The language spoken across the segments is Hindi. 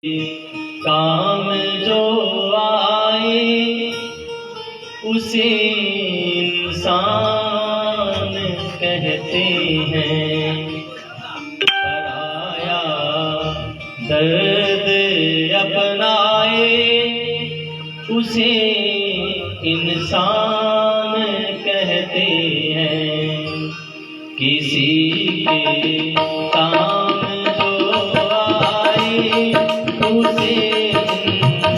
काम जो आए उसे इंसान कहते हैं। पराया दर्द अपनाए उसे इंसान कहते हैं। किसी के काम जो आए उसे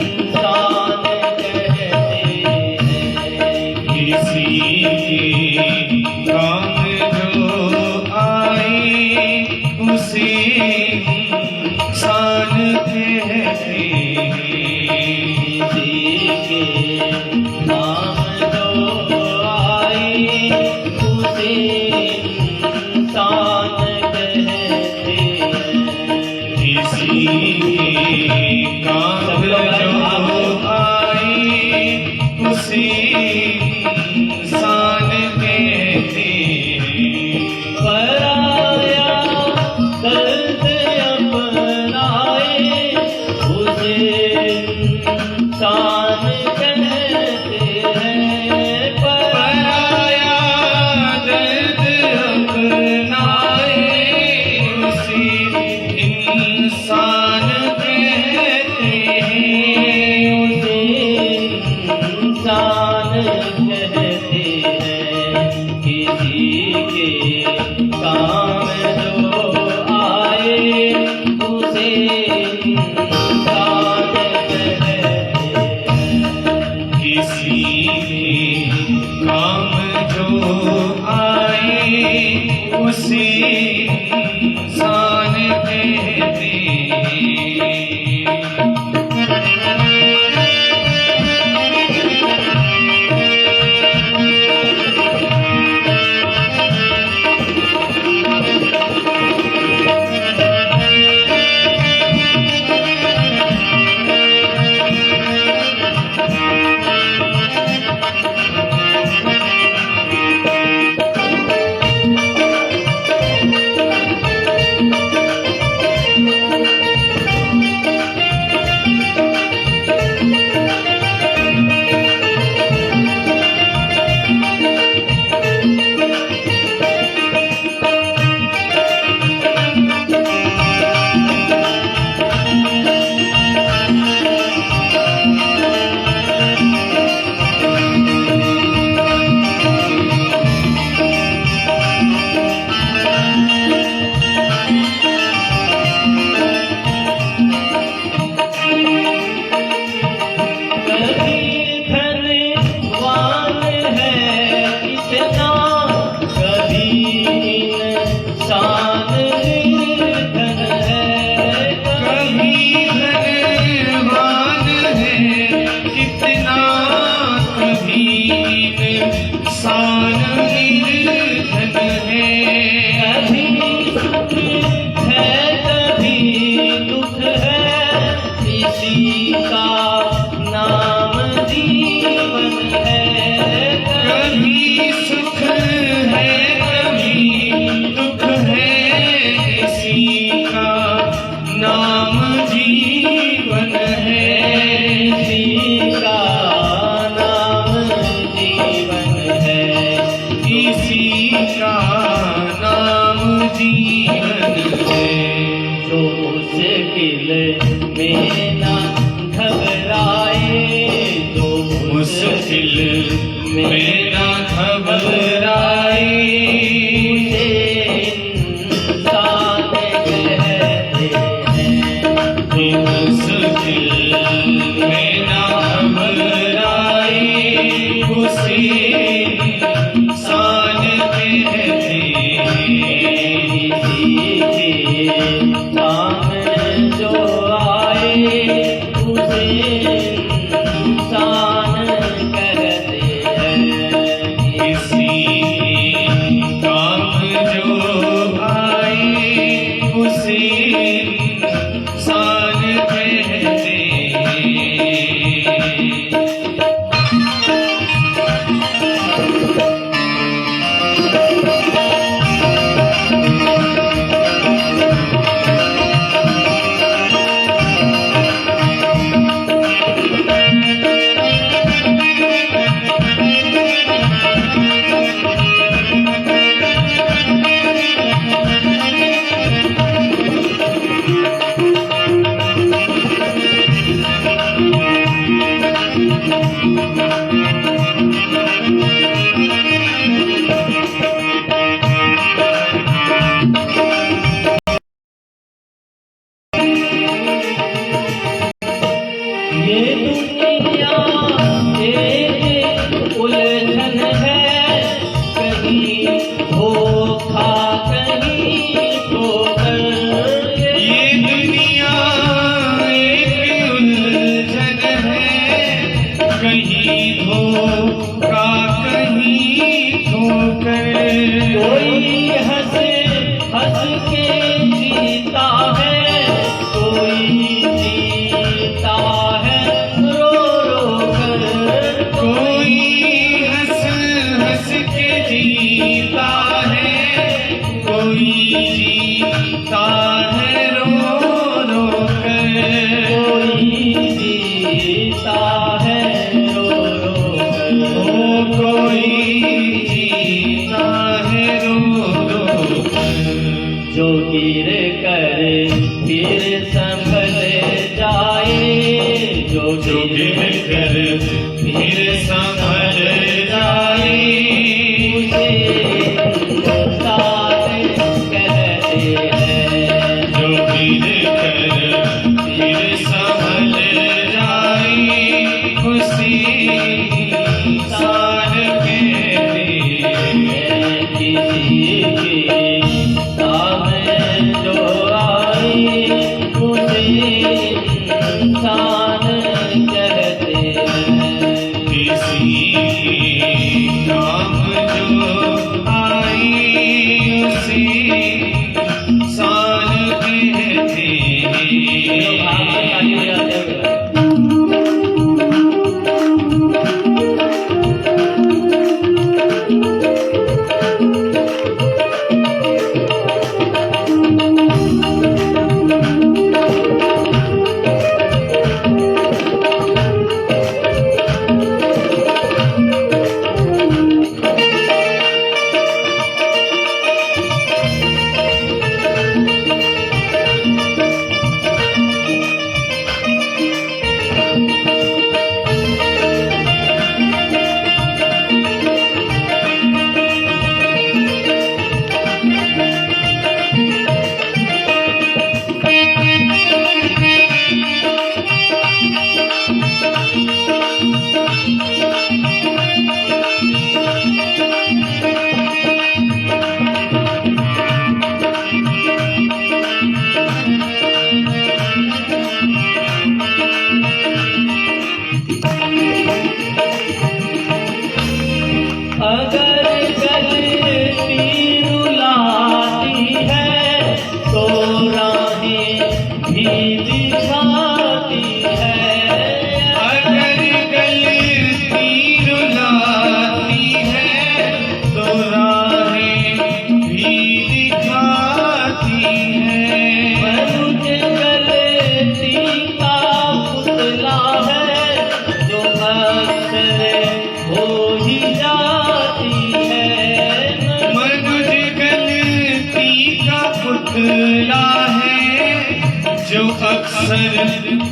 इंसान कहते हैं। किसी के काम जो आए उसे इंसान कहते हैं। किसी के काम जो आए उसे इंसान कहते हैं। किसी के काम जो आए उसे इंसान कहते हैं। पराया दर्द अपनाए उसे इंसान कहते हैं। पराया दर्द अपनाए उसे इंसान कहते हैं। उसे इंसान कहते हैं। किसी के काम जो आए उसे इंसान कहते हैं। किसी के काम जो आए उसे इंसान कहते हैं। में ना घबराए जो मुश्किल में ना घबराए उसे इंसान कहते हैं। मुश्किल में ना घबराए उसे इंसान कहते हैं। किसी के काम जो आए उसे इंसान कहते हैं।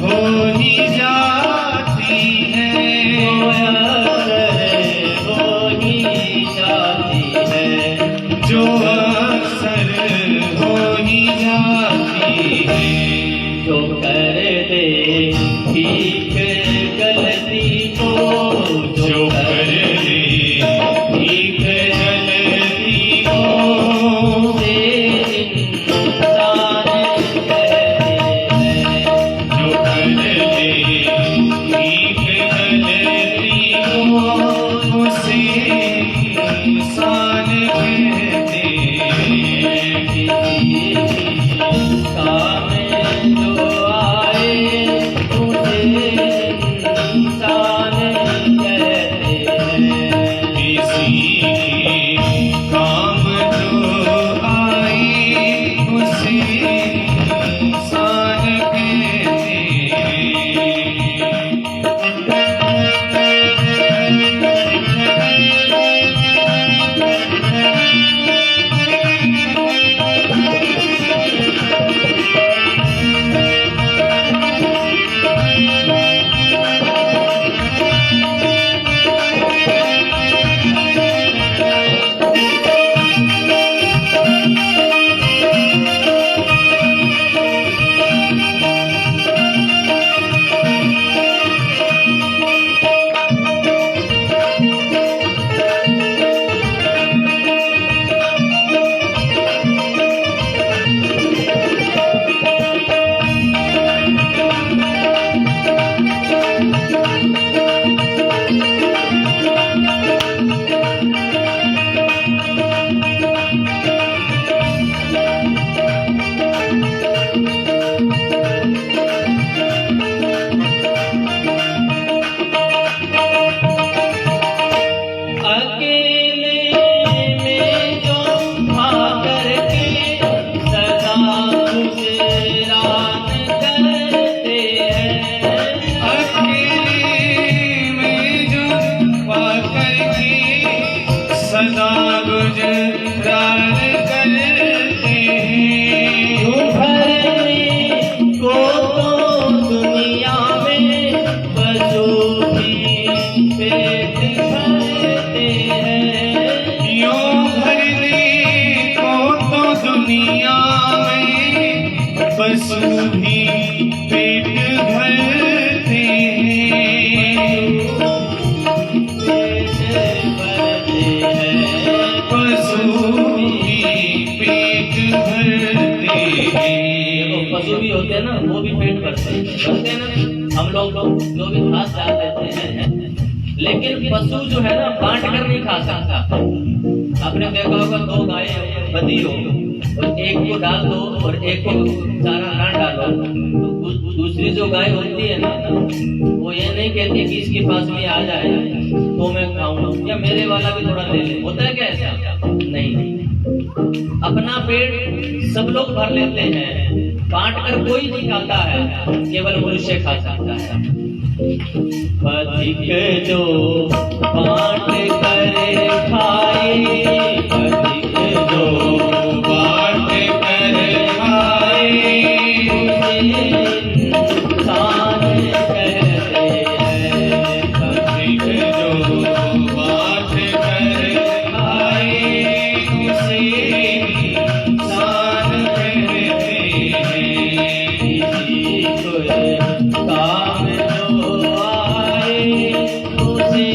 हो ही जाती है, हो ही जाती है, जो अक्सर हो ही जाती है। जो कर दे ठीक गलती को, जो कर दे ठीक गलती को, से इंसान कहते हैं। जो कर दे ठीक गलती को, उसे इंसान कहते हैं। किसी काम जो आए उसे इंसान कहते हैं। किसी काम जो आए उसे इंसान कहते अकेले में जो भाकर के सदा गुजरान करते हैं। अकेले में जो पाकर के सदा गुजरान करते हैं। भरने को तो दुनिया में बसो भी पेट भरते हैं। यूं भरने को तो दुनिया में पशु भी पेट भरते हैं। पेट भरते हैं। पशु भी पेट भरते हैं। पशु भी होते हैं ना, वो भी पेट भरते हैं ना। हम लोग जो भी घास डाल देते हैं, लेकिन पशु जो है ना बांट कर नहीं खा सकता। आपने देखा होगा दो गाय बंधी हो और एक को डाल दो और एक को चारा ना डालो, तो दूसरी जो गाय होती है ना, वो ये नहीं कहती कि इसके पास में आ जाए तो मैं खाऊं, या मेरे वाला भी थोड़ा ले ले। होता है क्या ऐसा? नहीं, अपना पेट सब लोग भर लेते हैं, बांट कर कोई नहीं खाता है, केवल मनुष्य खा सकता है। अधिक जो बांट कर खाए, अधिक जो बांट कर खाए, इंसान कहते हैं। अधिक जो बांट कर खाए, उसे इंसान कहते हैं। किसी को काम जो आए उसे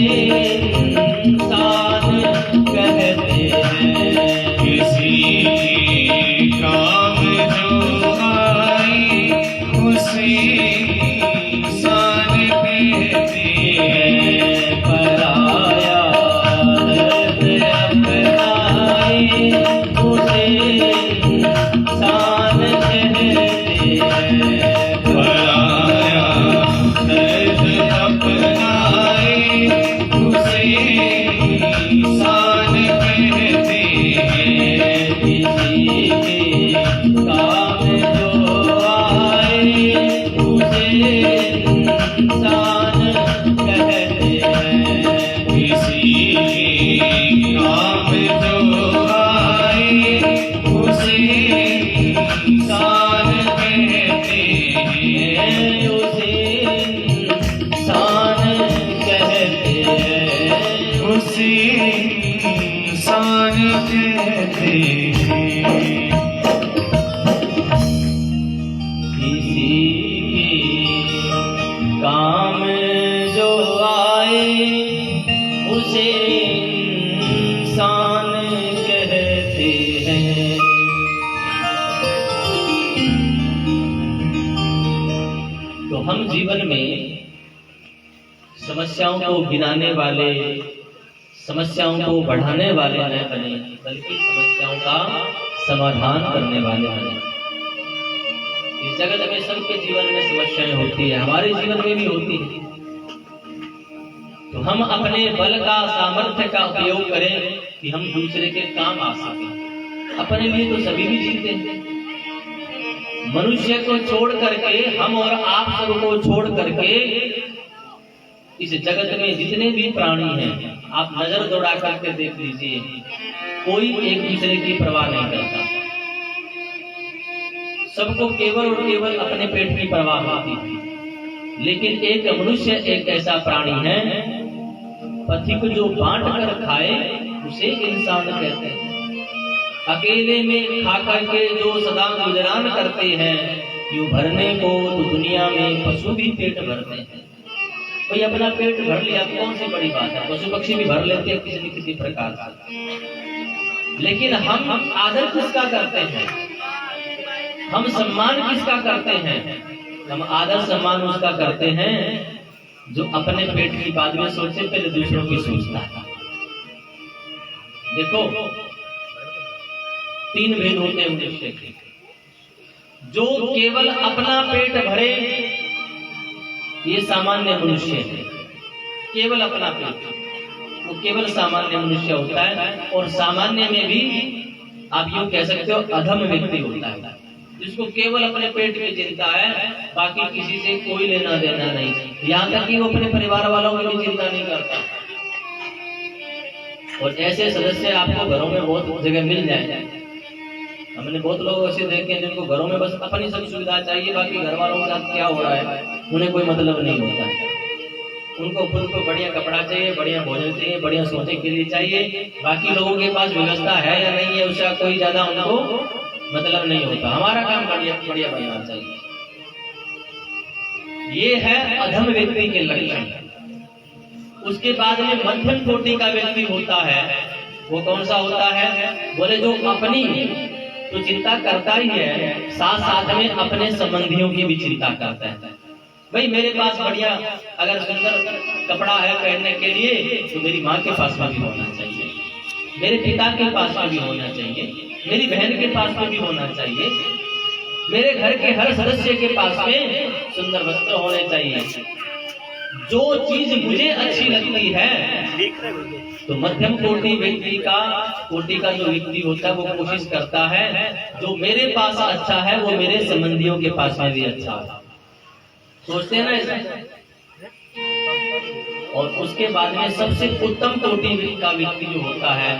इंसान कहते हैं। किसी काम जो आए उसे इंसान कहते हैं। पराया दर्द अपनाए उसे इंसान कहते हैं। पराया दर्द अपनाए उसे इंसान कहते हैं। किसी के काम जो आए उसे उसे इंसान कहते हैं। तो हम जीवन में समस्याओं को गिनाने वाले, समस्याओं को बढ़ाने वाले न बने, बल्कि समस्याओं का समाधान करने वाले बने। इस जगत में सबके जीवन में समस्याएं होती है, हमारे जीवन में भी होती है। तो हम अपने बल का, सामर्थ्य का उपयोग करें कि हम दूसरे के काम आ सकें। अपने लिए तो सभी भी जीते हैं। मनुष्य को छोड़ करके, हम और आप सबको छोड़ करके इस जगत में जितने भी प्राणी हैं, आप नजर दौड़ा करके देख लीजिए, कोई एक दूसरे की परवाह नहीं करता। सबको केवल और केवल अपने पेट की परवाह होती है। लेकिन एक मनुष्य एक ऐसा प्राणी है, पथिक जो बांट कर खाए उसे इंसान कहते हैं। अकेले में खा करके जो सदा गुजरान करते हैं, यूं भरने को तो दुनिया में पशु भी पेट भरते हैं। भाई अपना पेट भर लिया तो कौन सी बड़ी बात है, पशु पक्षी भी भर लेते हैं किसी न किसी प्रकार से। लेकिन हम आदर किसका करते हैं, हम सम्मान किसका करते हैं? हम आदर सम्मान उसका करते हैं जो अपने पेट की बात में सोचे, पहले दूसरों की सोचता है। देखो, तीन भेद होते हैं मनुष्य के। जो केवल अपना पेट भरे, ये सामान्य मनुष्य है। केवल अपना पेट, वो केवल सामान्य मनुष्य होता है। और सामान्य में भी आप यूं कह सकते हो अधम व्यक्ति होता है, जिसको केवल अपने पेट की चिंता है, बाकी किसी से कोई लेना देना नहीं। यहाँ तक कि वो अपने परिवार वालों की भी चिंता नहीं करता। और ऐसे सदस्य आपको घरों में बहुत जगह मिल जाए। हमने बहुत लोग ऐसे देखे हैं जिनको घरों में बस अपनी सब सुविधा चाहिए, बाकी घर वालों के साथ क्या हो रहा है उन्हें कोई मतलब नहीं होता है। उनको खुद को बढ़िया कपड़ा चाहिए, बढ़िया भोजन चाहिए, बढ़िया सोने के लिए चाहिए। बाकी लोगों के पास व्यवस्था है या नहीं है उसका कोई ज्यादा उनको मतलब नहीं होता। हमारा काम बढ़िया बढ़िया बनना चाहिए। ये है अधम व्यक्ति के लक्षण। उसके बाद में मध्यम कोटि का व्यक्ति होता है। वो कौन सा होता है? बोले जो अपनी तो चिंता करता ही है, साथ साथ में अपने संबंधियों की भी चिंता करता है। भाई मेरे पास बढ़िया अगर सुंदर कपड़ा है पहनने के लिए, तो मेरी माँ के पास में भी होना चाहिए, मेरे पिता के पास में भी होना चाहिए, मेरी बहन के पास में भी होना चाहिए, मेरे घर के हर सदस्य के पास में सुंदर वस्त्र होने चाहिए। जो चीज मुझे अच्छी लगती है, तो मध्यम कोटि का जो व्यक्ति होता है वो कोशिश करता है जो मेरे पास अच्छा है वो मेरे संबंधियों के पास में भी अच्छा हो। सोचते हैं ना ऐसा। और उसके बाद में सबसे उत्तम कोटि का व्यक्ति जो होता है,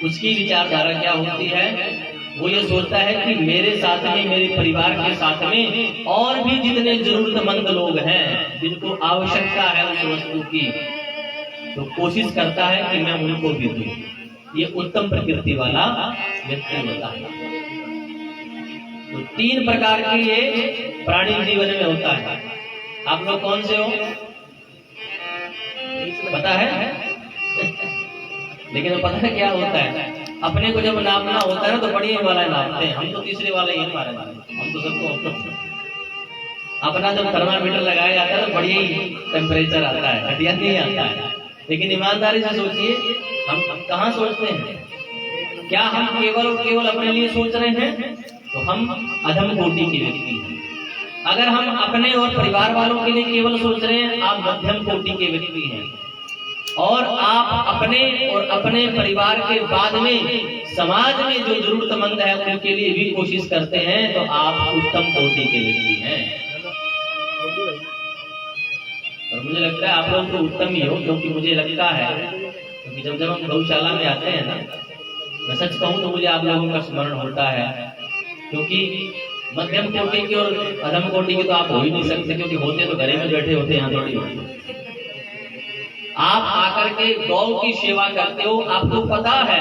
उसकी विचारधारा क्या होती है? वो ये सोचता है कि मेरे साथ में, मेरे परिवार के साथ में और भी जितने जरूरतमंद लोग हैं, जिनको आवश्यकता है उस वस्तु की, तो कोशिश करता है कि मैं उनको भी दूं। ये उत्तम प्रकृति वाला व्यक्ति होता है। तो तीन प्रकार के ये प्राणी जीवन में होता है। आप लोग कौन से हो पता है? लेकिन पता है क्या होता है? अपने को जब नापना होता है ना तो बढ़िया वाला नापते हैं। हम तो तीसरे वाले ही हमारे, हम तो सबको अपना जब थर्मामीटर लगाया जाता है तो बढ़िया ही टेम्परेचर आता है, घटिया नहीं आता है। लेकिन ईमानदारी से सोचिए, हम कहाँ सोचते हैं? क्या हम केवल और केवल अपने लिए सोच रहे हैं? तो हम अधम कोटि के व्यक्ति हैं। अगर हम अपने और परिवार वालों के लिए केवल सोच रहे हैं, आप मध्यम कोटि के व्यक्ति हैं। और आप अपने और अपने परिवार के बाद में समाज में जो जरूरतमंद है उनके लिए भी कोशिश करते हैं, तो आप उत्तम कोटि के व्यक्ति हैं। और मुझे लगता है आप लोग तो उत्तम ही हो, क्योंकि मुझे लगता है क्योंकि जब हम गौशाला में आते हैं ना, मैं सच कहूं तो मुझे आप लोगों का स्मरण होता है। क्योंकि मध्यम कोटि के और अधम कोटि के तो आप हो ही नहीं सकते, क्योंकि होते तो घरे में बैठे होते, यहाँ थोड़ी होते। आप आकर के गौ की सेवा करते हो, आपको पता है,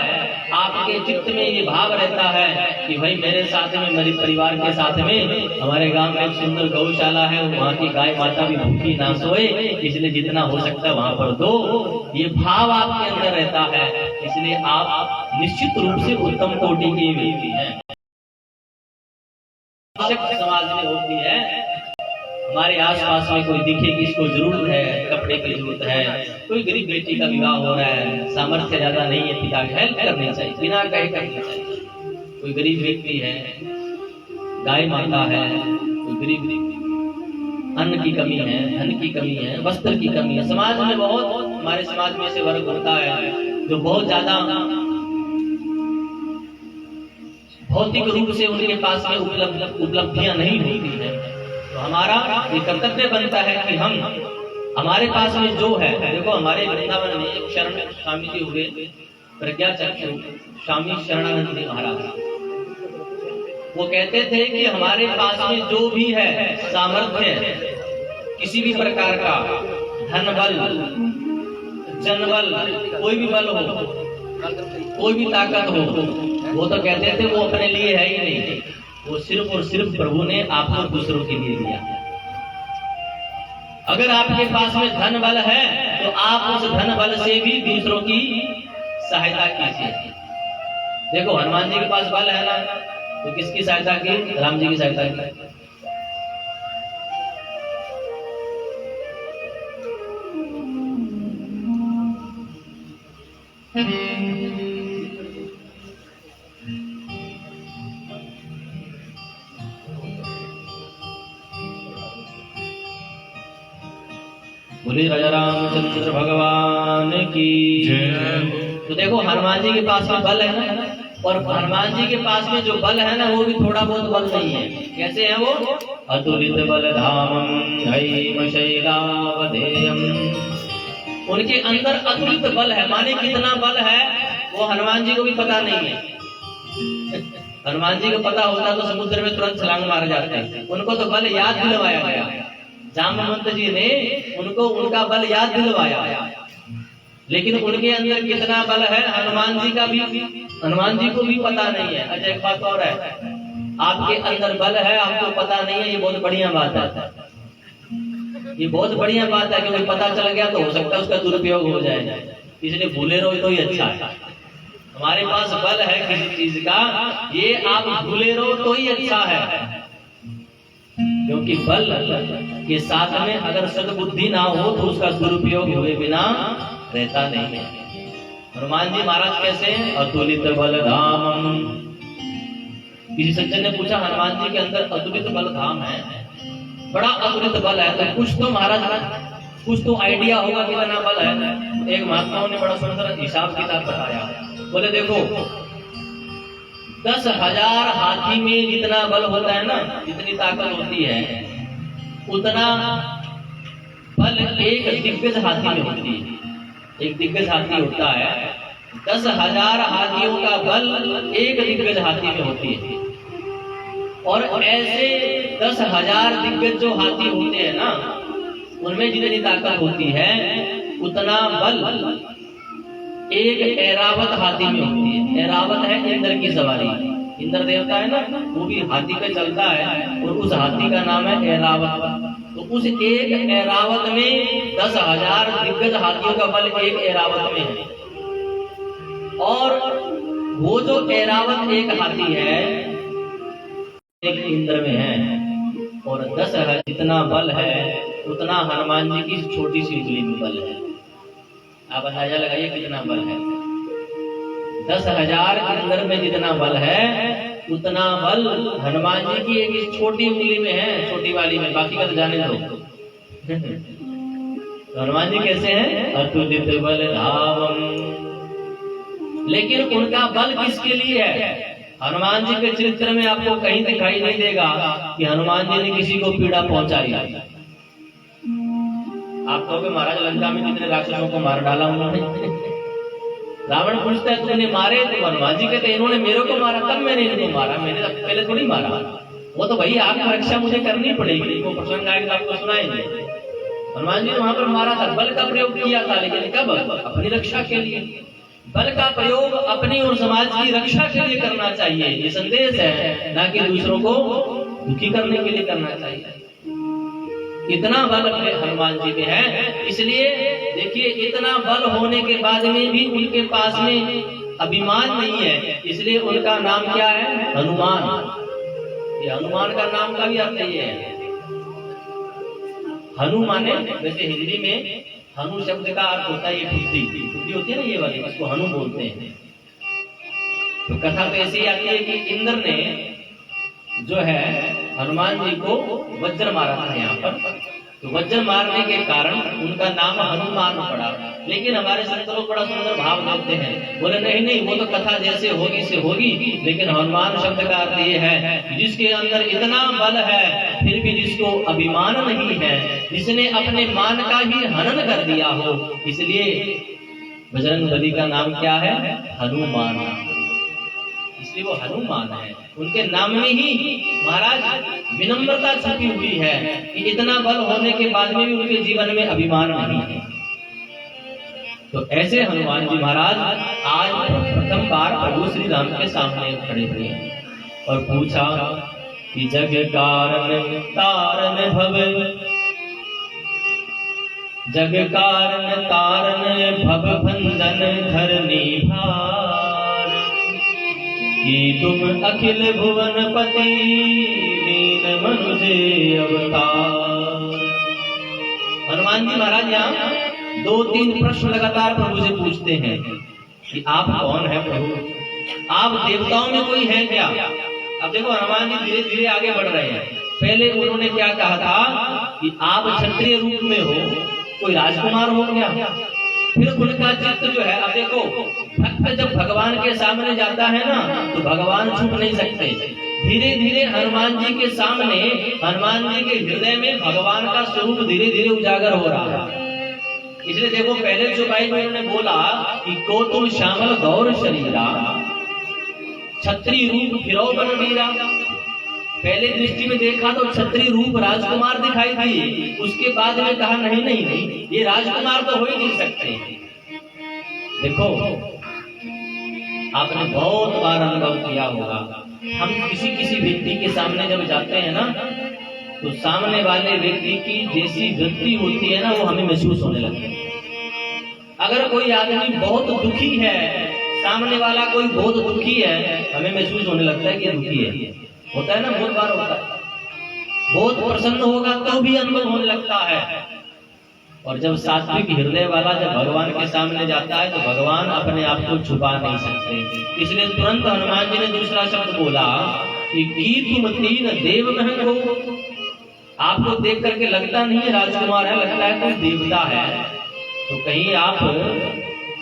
आपके चित्त में ये भाव रहता है कि भाई मेरे साथ में, मेरे परिवार के साथ में हमारे गांव में एक सुंदर गौशाला है, वहाँ की गाय माता भी भूखी ना सोए, इसलिए जितना हो सकता है वहां पर दो। ये भाव आपके अंदर रहता है, इसलिए आप निश्चित रूप से उत्तम कोटि के व्यक्ति हैं। समाज में होती है, हमारे आसपास में कोई दिखे कि इसको जरूरत है, कपड़े की जरूरत है, कोई गरीब बेटी का विवाह हो रहा है, सामर्थ्य ज्यादा नहीं है, पिता की हेल्प करनी चाहिए, बिना कहे करनी चाहिए। कोई गरीब व्यक्ति है, गाय माता है, कोई गरीब अन्न की कमी है, धन की कमी है, वस्त्र की कमी है। समाज में बहुत, हमारे समाज में से वर्ग होता है जो बहुत ज्यादा भौतिक रूप से उनके पास में उपलब्धियां नहीं होती है। तो हमारा ये कर्तव्य बनता है कि हम, हमारे पास में जो है, देखो हमारे वृंदावन में एक शरण स्वामी जी हुए, प्रज्ञा चक्षु स्वामी शरणानंद जी महाराज, वो कहते थे कि हमारे पास में जो भी है सामर्थ्य, किसी भी प्रकार का धन बल, जन बल, कोई भी बल हो, कोई भी ताकत हो, वो तो कहते थे वो अपने लिए है ही नहीं, वो सिर्फ और सिर्फ प्रभु ने आपको दूसरों के लिए दिया। अगर आपके पास में धन बल है तो आप उस धन बल से भी दूसरों की सहायता कीजिए। देखो हनुमान जी के पास बल है ना, तो किसकी सहायता की? राम जी की सहायता की। बोले राजा रामचंद्र भगवान की जय। तो देखो हनुमान जी के पास में बल है ना, और हनुमान जी के पास में जो बल है ना वो भी थोड़ा बहुत बल नहीं है। कैसे है वो? अतुलित बल धामम हैम शैलावधेयम। उनके अंदर अतुलित बल है, माने कितना बल है वो हनुमान जी को भी पता नहीं है। हनुमान जी को पता होता तो समुद्र में तुरंत छलांग मार जाते। उनको तो बल याद दिलवाया गया, जामवंत जी ने उनको उनका बल याद दिलवाया, लेकिन उनके अंदर कितना बल है हनुमान जी का भी, हनुमान जी को भी पता नहीं है। अच्छा एक बात और है, आपके अंदर बल है आपको पता नहीं है, ये बहुत बढ़िया बात है, ये बहुत बढ़िया बात है, क्योंकि पता चल गया तो हो सकता है उसका दुरुपयोग हो जाए, इसलिए भूले रहो तो ही अच्छा है। हमारे पास बल है किसी चीज का, ये आप भूले रहो तो ही अच्छा है, क्योंकि बल के साथ में अगर सद्बुद्धि ना हो तो उसका दुरुपयोग हुए बिना रहता नहीं है। हनुमान जी महाराज कैसे? अतुलित बल धाम। किसी सज्जन ने पूछा हनुमान जी के अंदर अतुलित बल धाम है, बड़ा अतुलित बल है, तो कुछ तो महाराज कुछ तो आइडिया होगा कितना बल है। एक महात्माओं ने बड़ा सुंदर हिसाब किताब बताया, बोले देखो 10,000 हाथी में जितना बल होता है ना, जितनी ताकत होती है उतना बल एक दिग्गज हाथी में होती है। एक दिग्गज हाथी होता है, 10,000 हाथियों का बल एक दिग्गज हाथी में होती है। और ऐसे 10,000 दिग्गज जो हाथी होते हैं ना, उनमें जितनी ताकत होती है उतना बल एक ऐरावत हाथी में होती है। ऐरावत है इंद्र की सवारी, इंद्र देवता है ना, वो भी हाथी पे चलता है और उस हाथी का नाम है ऐरावत। तो उस एक ऐरावत में 10,000 दिग्गज हाथियों का बल एक ऐरावत में है। और वो जो ऐरावत एक हाथी है एक इंद्र में है, और 10,000 जितना बल है उतना हनुमान जी की छोटी सी उंगली में बल है। आप अंदाजा लगाइए कितना बल है। 10,000 के अंदर में जितना बल है उतना बल हनुमान जी की एक छोटी उंगली में है, छोटी वाली में, बाकी का तो जाने दो। तो हनुमान जी कैसे हैं? अतुलित बल धामम। लेकिन उनका बल किसके लिए है? हनुमान जी के चरित्र में आपको कहीं दिखाई नहीं देगा कि हनुमान जी ने किसी को पीड़ा पहुंचाई। आप कहोगे महाराज लंका में कितने राक्षसों को मार डाला उन्होंने। रावण पूछता है तुमने मारे? तो हनुमान जी कहते इन्होंने मेरे को मारा तब मैंने इनको मारा, मैंने पहले थोड़ी मारा। वो तो भाई आत्मरक्षा मुझे करनी पड़ेगी, वो प्रसंग आएगा आपको सुनाएंगे। हनुमान जी ने वहां पर मारा था, बल का प्रयोग किया था, लेकिन कब? अपनी रक्षा के लिए। बल का प्रयोग अपनी और समाज की रक्षा के लिए करना चाहिए, ये संदेश है, ना कि दूसरों को दुखी करने के लिए करना चाहिए। इतना बल अपने हनुमान जी में है, इसलिए देखिए इतना बल होने के बाद में भी उनके पास में अभिमान नहीं है, इसलिए उनका नाम क्या है? हनुमान। ये हनुमान का नाम का भी अर्थ ये है। हनु माने वैसे हिंदी में हनु शब्द का अर्थ होता है ये ठुड्डी, ठुड्डी होती है ना ये वाली, इसको हनु बोलते हैं। तो कथा तो ऐसी आती है कि इंद्र ने जो है हनुमान जी को वज्र मारा था यहाँ पर, तो वज्र मारने के कारण उनका नाम हनुमान पड़ा। लेकिन हमारे संत लोग बड़ा सुंदर भाव देते हैं, बोले नहीं नहीं वो तो कथा जैसे होगी से होगी, लेकिन हनुमान शब्द का अर्थ ये है जिसके अंदर इतना बल है फिर भी जिसको अभिमान नहीं है, जिसने अपने मान का ही हनन कर दिया हो, इसलिए बजरंगबली का नाम क्या है? हनुमान। इसलिए वो हनुमान है। उनके नाम में ही महाराज विनम्रता छुपी हुई है कि इतना बल होने के बाद में भी उनके जीवन में अभिमान नहीं है। तो ऐसे हनुमान जी महाराज आज प्रथम बार प्रभु श्री राम के सामने खड़े हुए और पूछा कि जग कारण तारन भव, जग कारण तारन भव भंजन धरनी भार, कि तुम अखिल भुवन पति दीन मनुजे अवतार। हनुमान जी महाराज यहाँ 2-3 प्रश्न लगातार प्रभु से पूछते हैं कि आप कौन है प्रभु, आप देवताओं में कोई है क्या? अब देखो हनुमान जी धीरे धीरे आगे बढ़ रहे हैं। पहले उन्होंने क्या कहा था कि आप क्षत्रिय रूप में हो, कोई राजकुमार हो क्या? फिर उनका चित्त जो है, अब देखो भक्त जब भगवान के सामने जाता है ना तो भगवान छुप नहीं सकते। धीरे धीरे हनुमान जी के सामने, हनुमान जी के हृदय में भगवान का स्वरूप धीरे धीरे उजागर हो रहा है। इसलिए देखो पहले चुपाई में उन्होंने बोला कि को तुम श्यामल गौर शरीरा, क्षत्रिय रूप फिरो बन वीरा। पहले दृष्टि में देखा तो क्षत्रिय रूप राजकुमार दिखाई दी, उसके बाद में कहा नहीं नहीं नहीं ये राजकुमार तो हो ही नहीं सकते। देखो आपने बहुत बार अनुभव किया होगा, हम किसी किसी व्यक्ति के सामने जब जाते हैं ना तो सामने वाले व्यक्ति की जैसी वृत्ति होती है ना वो हमें महसूस होने लगती है। अगर कोई आदमी बहुत दुखी है, सामने वाला कोई बहुत दुखी है, हमें महसूस होने लगता है कि दुखी है। होता है ना, बहुत बार होता है। बहुत प्रसन्न होगा तो भी अनुभव होने लगता है। और जब सात्विक हृदय वाला जब भगवान के सामने जाता है तो भगवान अपने आप को छुपा नहीं सकते। इसलिए तुरंत हनुमान जी ने दूसरा शब्द बोला कि तुम 3 देव महंग हो। आपको देख करके लगता नहीं है राजकुमार है, लगता है कोई देवता है। तो कहीं आप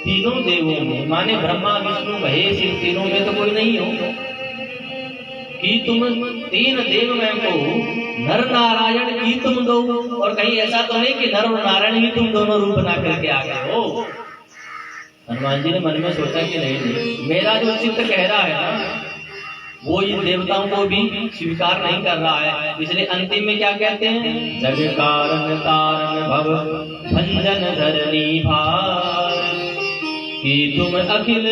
तीनों देवों में, माने ब्रह्मा विष्णु महेश, इन तीनों में तो कोई नहीं हो कि तुम 3 देव में को नर नारायण की तुम दो। और कहीं ऐसा तो नहीं कि नर और नारायण ही तुम दोनों रूप बना करके आ गए हो। हनुमान जी ने मन में सोचा कि नहीं, मेरा जो चित्त कह रहा है ना वो इन देवताओं को भी स्वीकार नहीं कर रहा है। इसलिए अंतिम में क्या कहते हैं? जग कारण तारण भव भंजन धरनी भार, कि तुम अखिल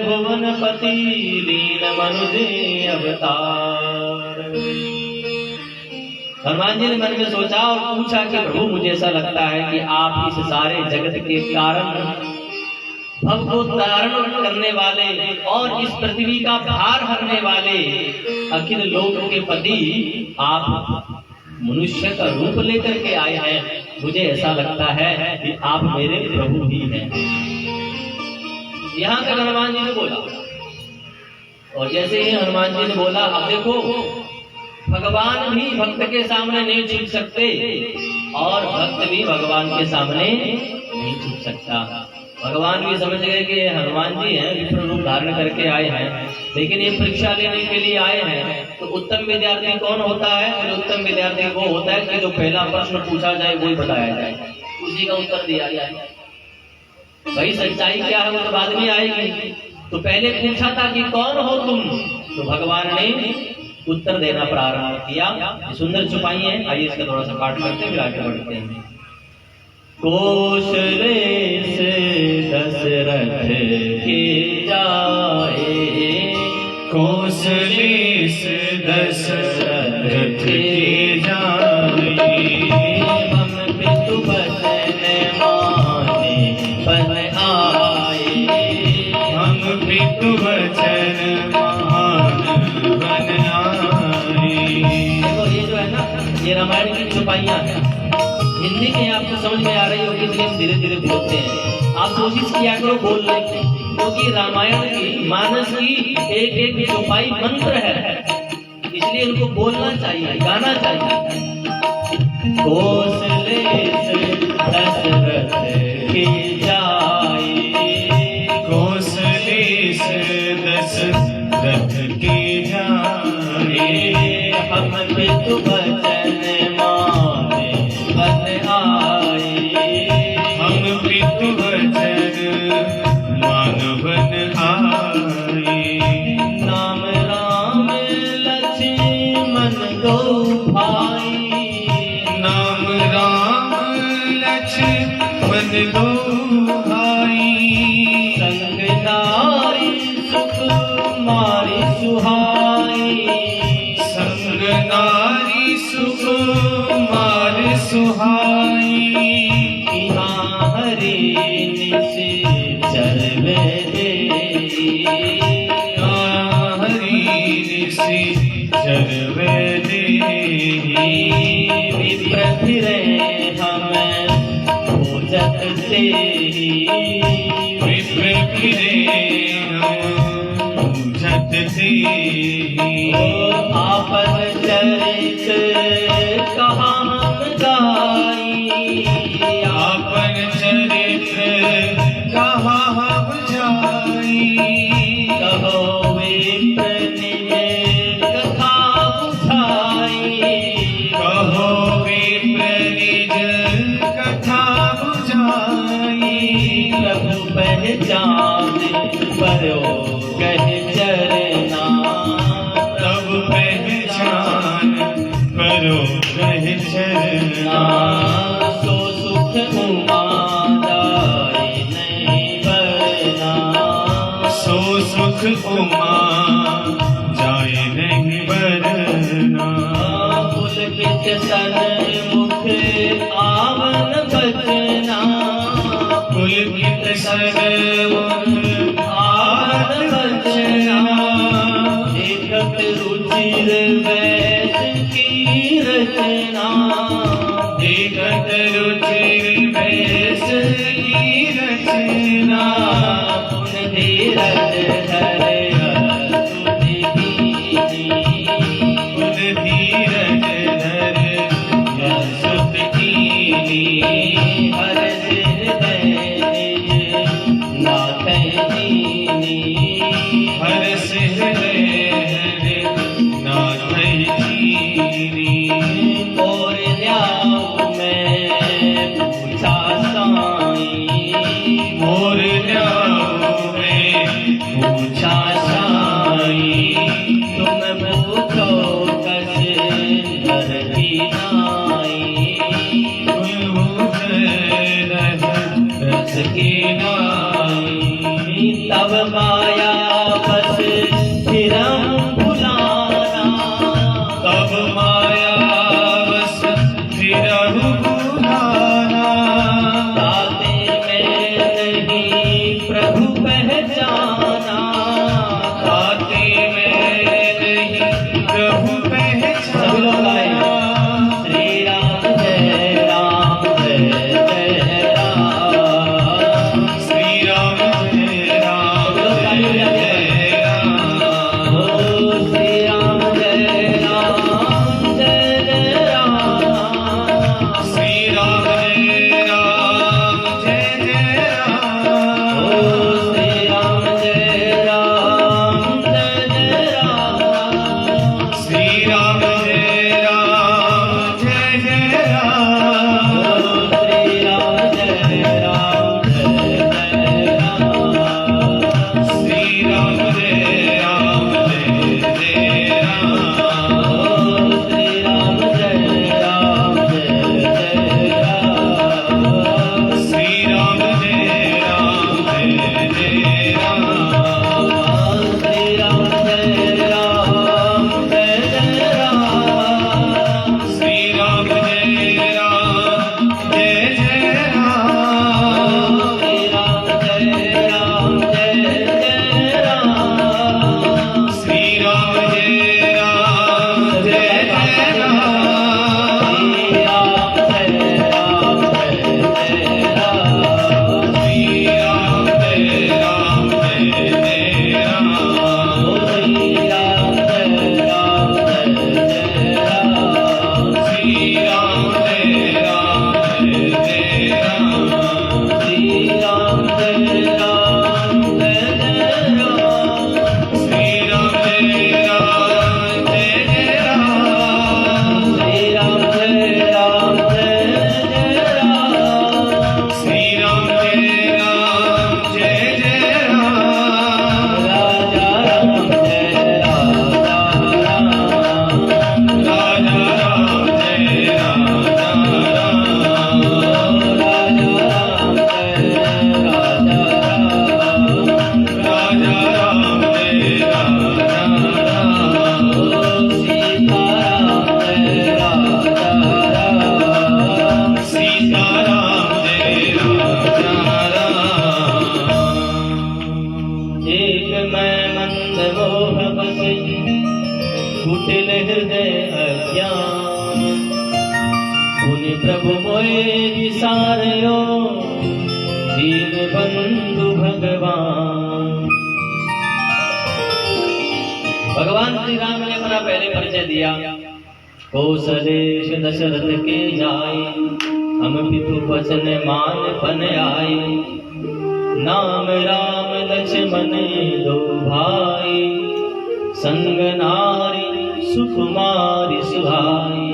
भुवन पति लीन मनुजे अवतार। हनुमान जी ने मन में सोचा और पूछा कि प्रभु मुझे ऐसा लगता है कि आप इस सारे जगत के कारण, भव को तारण करने वाले और इस पृथ्वी का भार हरने वाले अखिल लोक के पति आप मनुष्य का रूप लेकर के आए हैं। मुझे ऐसा लगता है कि आप मेरे प्रभु ही हैं। यहाँ तक हनुमान जी ने बोला। और जैसे ही हनुमान जी ने बोला, अब देखो भगवान भी भक्त के सामने नहीं छुप सकते और भक्त भी भगवान के सामने नहीं छुप सकता। भगवान भी समझ गए कि हनुमान जी हैं, विष्णु रूप धारण करके आए हैं, लेकिन ये परीक्षा लेने के लिए आए हैं। तो उत्तम विद्यार्थी कौन होता है? तो उत्तम विद्यार्थी वो होता है कि जो पहला प्रश्न पूछा जाए वही बताया जाए, उसी का उत्तर दिया जाए। भाई सच्चाई क्या है वो तो बाद में आएगी। तो पहले पूछा था कि कौन हो तुम, तो भगवान ने उत्तर देना प्रारंभ किया। सुंदर चुपाई है। आइए इसका थोड़ा सा पाठ करते हैं फिर आगे बढ़ते हैं। कौशले से दशरथ के जाए, कौशले से दशरथ के जाए। हम पितु बचन माने बन आए, हम पितु वचन मान बन आए। देखो ये जो है ना, ये रामायण की छुपाइयाँ हैं। हिंदी में आपको समझ में आ रही होगी, इसलिए हम धीरे धीरे बोलते हैं। आप कोशिश किया करो बोलने की, क्योंकि रामायण की मानस की एक एक छुपाई मंत्र है, इसलिए उनको बोलना चाहिए, गाना चाहिए। कौशले से दशरथ के जाए, कौशले से दशरथ के जाए। हम पितु बचन माने बन आए, हम पितु वचन मान बन आए। नाम राम लक्ष्मण दो भाई, नाम राम लक्ष्मण दो भाई। संग नारी सुकुमारी सुहाई, संग नारी सुकुमार सुहाई। यहाँ हरि निश्चर देई, हरि ऋषि चरवे देहि। विप्र फिरे हमें पूजत देहि, विप्र फिरे हम पूजत देहि। आपन चरित कहाँ हम गाई, आपन चरित्र कहाँ हम जाई। कहो विप्र निज कथा बुझाई, कहो विप्र निज कथा बुझाई। प्रभु पहचान परो कह चरना, तब पहचान करो रह चरना। सो सुख उमादाई नहीं बरना, सो सुख उमा जाए नहीं बरना। पुलकित सन्मुख आवन बचना, पुलकित सन्मुख आवन बचना। देखत रुचिर वैस की रचना, देखत रुचिर वैस की रचना। पुन धीरज धरे तुझ कीनी, पुन धीरज धर सुत कीनी। हर हृदय निज नाथ दीनी, हर हृदय नाथ दीनी। और ल्याऊ मैं पूछा साई, मोर ल्याऊ में पूछा साई। तुम पूछो कस डर की नाई, रस की नाई। तब माया बस फिरम भुलाना, तब माया बस फिरहु भुलाना। ताते में नहीं प्रभु पहचाना, आते में नहीं प्रभु सभी लोग आए। पहचाना। श्री राम जय जय राम, श्री राम जय राम जय राम। ओ श्री राम जय राम जय जय राम, श्री प्रभु मोए विसारयो दीन बंधु भगवान। भगवान श्री राम ने अपना पहले परिचय दिया। कौशलेश दशरथ के जाए, हम पितु वचन मान पन आए। नाम राम लक्ष्मण दो भाई, संग नारी सुकुमारी सुहाई।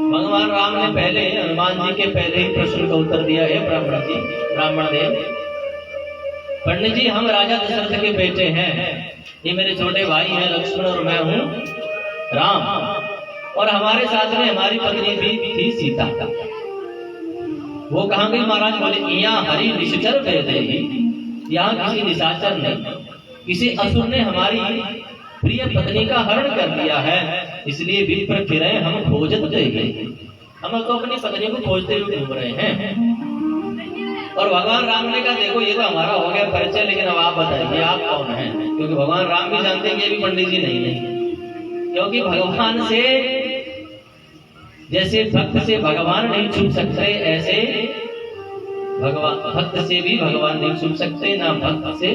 भगवान राम ने पहले हनुमान जी के पहले ही प्रश्न का उत्तर दिया है। ब्राह्मण जी, ब्राह्मण देव, पंडित जी, हम राजा दशरथ के बेटे हैं। ये मेरे छोटे भाई हैं लक्ष्मण और मैं हूँ राम, और हमारे साथ में हमारी पत्नी भी थी सीता। वो कहाँ गई महाराज? बोले यहाँ हरि निशाचर भेदे, यहाँ किसी निशाचर ने, किसी असुर ने हमारी प्रिय पत्नी का हरण कर दिया है, इसलिए विप्र फिरे हम खोजत गए। हम तो अपनी पत्नी को खोजते हुए घूम रहे हैं। और भगवान राम ने कहा देखो ये तो हमारा हो गया परिचय, लेकिन अब आप बताइए आप कौन हैं? क्योंकि भगवान राम भी जानते हैं कि ये भी पंडित जी नहीं, क्योंकि भगवान से जैसे भक्त से भगवान नहीं छूट सकते, ऐसे भगवान भक्त से भी भगवान नहीं छूट सकते, ना भक्त से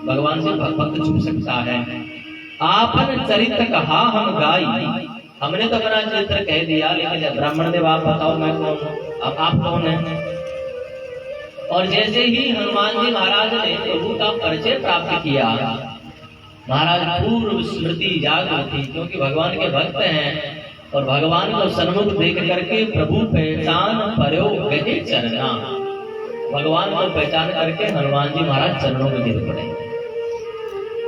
भगवान से भक्त छूट सकता है। आपन चरित्र कहा हम गाई, हमने तो अपना चरित्र कह दिया, लेकिन ब्राह्मण देव आप बताओ मैं कौन हूँ, अब आप कौन हैं? और जैसे ही हनुमान जी महाराज ने प्रभु का परिचय प्राप्त किया, महाराज पूर्व स्मृति जाग उठी, क्योंकि भगवान के भक्त हैं और भगवान को सन्मुख देख करके प्रभु पहचान पर्यो गए चरना। भगवान को पहचान करके हनुमान जी महाराज चरणों में गिर पड़े,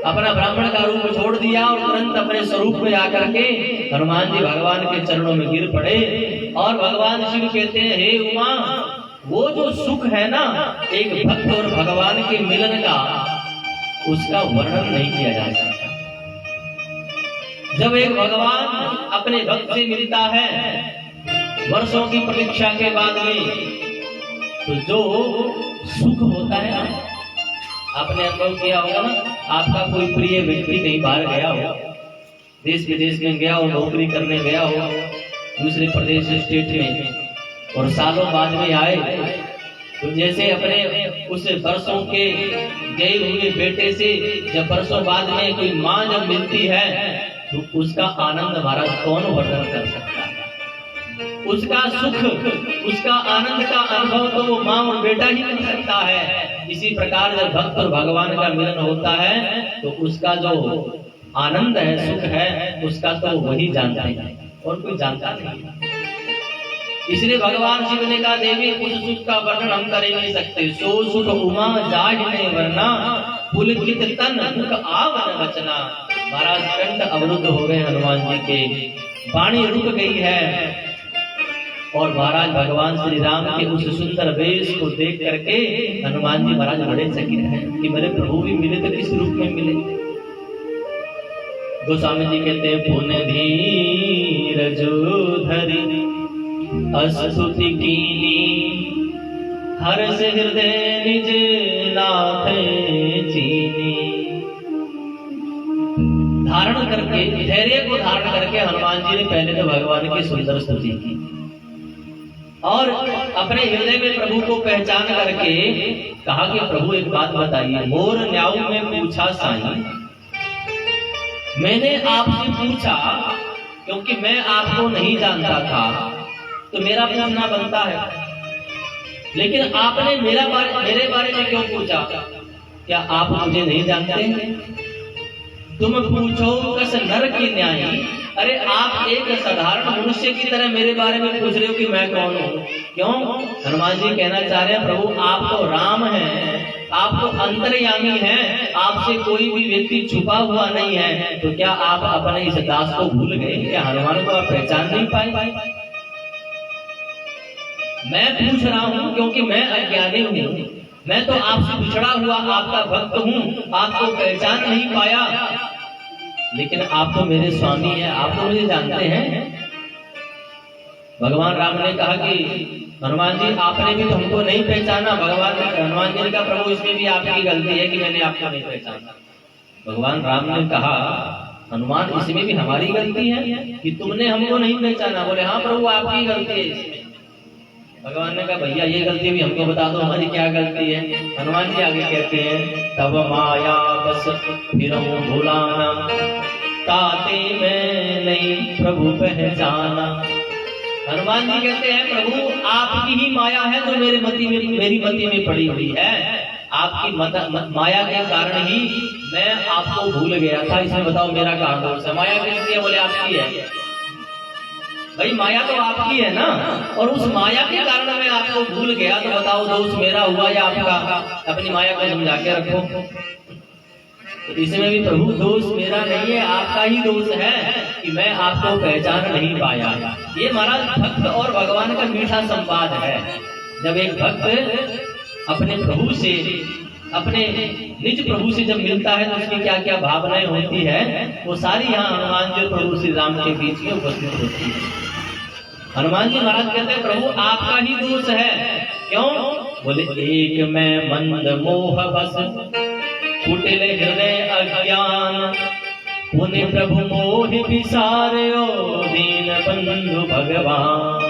अपना ब्राह्मण का रूप छोड़ दिया और तुरंत अपने स्वरूप में आकर के हनुमान जी भगवान के चरणों में गिर पड़े। और भगवान शिव कहते हैं, हे उमा, वो जो सुख है ना एक भक्त और भगवान के मिलन का, उसका वर्णन नहीं किया जा सकता। जब एक भगवान अपने भक्त से मिलता है वर्षों की प्रतीक्षा के बाद में, तो जो सुख होता है ना, आपने अनुभव किया होगा ना, आपका कोई प्रिय व्यक्ति कहीं बाहर गया हो, देश विदेश में गया हो, नौकरी करने गया हो दूसरे प्रदेश स्टेट में, और सालों बाद में आए, तो जैसे अपने उस बरसों के गए हुए बेटे से जब बरसों बाद में कोई माँ जब मिलती है, तो उसका आनंद महाराज कौन वर्णन कर सकता है? उसका सुख, उसका आनंद का अनुभव तो वो माँ और बेटा ही कर सकता है। इसी प्रकार जब भक्त और भगवान का मिलन होता है, तो उसका जो आनंद है, सुख है, उसका तो वही जानता है और कोई जानता नहीं। इसलिए भगवान शिव ने कहा, देवी उस सुख का वर्णन हम कर ही नहीं सकते। सो सुख उमा जाहिने वरना, पुलकित तन मुख आवन वचना। महाराज कंठ अवरुद्ध हो गए हनुमान जी के, वाणी रुक गई है। और महाराज भगवान श्री राम के उस सुंदर वेश को देख करके हनुमान जी महाराज बड़े चकित हैं कि मेरे प्रभु भी मिले तो किस रूप में मिले। गोस्वामी जी कहते हैं, पुन धीरज धरि अस्तुति कीनी, हर्ष हृदय निज नाथ चीनी। धारण करके, धैर्य को धारण करके हनुमान जी ने पहले तो भगवान की सुंदर स्तुति की और अपने हृदय में प्रभु को पहचान करके कहा कि प्रभु एक बात बताइए। मोर न्याऊ में पूछा साईं, मैंने आपसे पूछा क्योंकि मैं आपको नहीं जानता था, तो मेरा पूछना बनता है, लेकिन आपने मेरे बारे में क्यों पूछा? क्या आप मुझे नहीं जानते? तुम पूछो कस नर की न्यायी। अरे आप एक साधारण मनुष्य की तरह मेरे बारे में पूछ रहे हो कि मैं कौन हूँ? क्यों? हनुमान जी कहना चाह रहे हैं, प्रभु आप तो राम हैं, आप तो अंतर्यामी हैं, आपसे कोई भी व्यक्ति छुपा हुआ नहीं है, तो क्या आप अपने इस दास को भूल गए? क्या हनुमान को आप पहचान नहीं पाए? मैं पूछ रहा हूँ क्योंकि मैं अज्ञानी हूँ, मैं तो आपसे बिछड़ा हुआ आपका भक्त हूँ, आपको पहचान नहीं पाया, लेकिन आप तो मेरे स्वामी हैं, आप तो मुझे जानते हैं। भगवान राम ने कहा कि हनुमान जी आपने भी तो हमको नहीं पहचाना। हनुमान जी ने कहा, प्रभु इसमें भी आपकी गलती है कि मैंने आपको नहीं पहचाना। भगवान राम ने कहा हनुमान इसमें भी हमारी गलती है कि तुमने हमको नहीं पहचाना। बोले हाँ प्रभु आपकी गलती है इसमें। भगवान ने कहा भैया ये गलती भी हमको बता दो, हमारी क्या गलती है। हनुमान जी आगे कहते हैं तब माया बस फिरऊं भुलाना, ताते मैं नहीं प्रभु पहचाना। हनुमान जी कहते हैं प्रभु आपकी ही माया है जो मेरी मति में पड़ी हुई है। आपकी माया के कारण ही मैं आपको भूल गया था। इसमें बताओ मेरा क्या दोष है। माया किसकी है? बोले आपकी है। भाई माया तो आपकी है ना, और उस माया के कारण मैं आपको भूल गया, तो बताओ दोष मेरा हुआ या आपका? अपनी माया को समझा के रखो। तो इसमें भी प्रभु दोष मेरा नहीं है, आपका ही दोष है कि मैं आपको पहचान नहीं पाया। ये महाराज भक्त और भगवान का मीठा संवाद है। जब एक भक्त अपने प्रभु से, अपने निज प्रभु से जब मिलता है तो उसकी क्या क्या भावनाएं होती है, वो सारी यहाँ हनुमान जी प्रभु श्री राम के बीच में उपस्थित होती है। हनुमान जी महाराज कहते हैं प्रभु आपका ही दोष है। क्यों? बोले एक मैं मंद मोह बस, कुटिल हृदय अज्ञान, पुण्य प्रभु मोहि विसार्यो, दीन बंधु भगवान।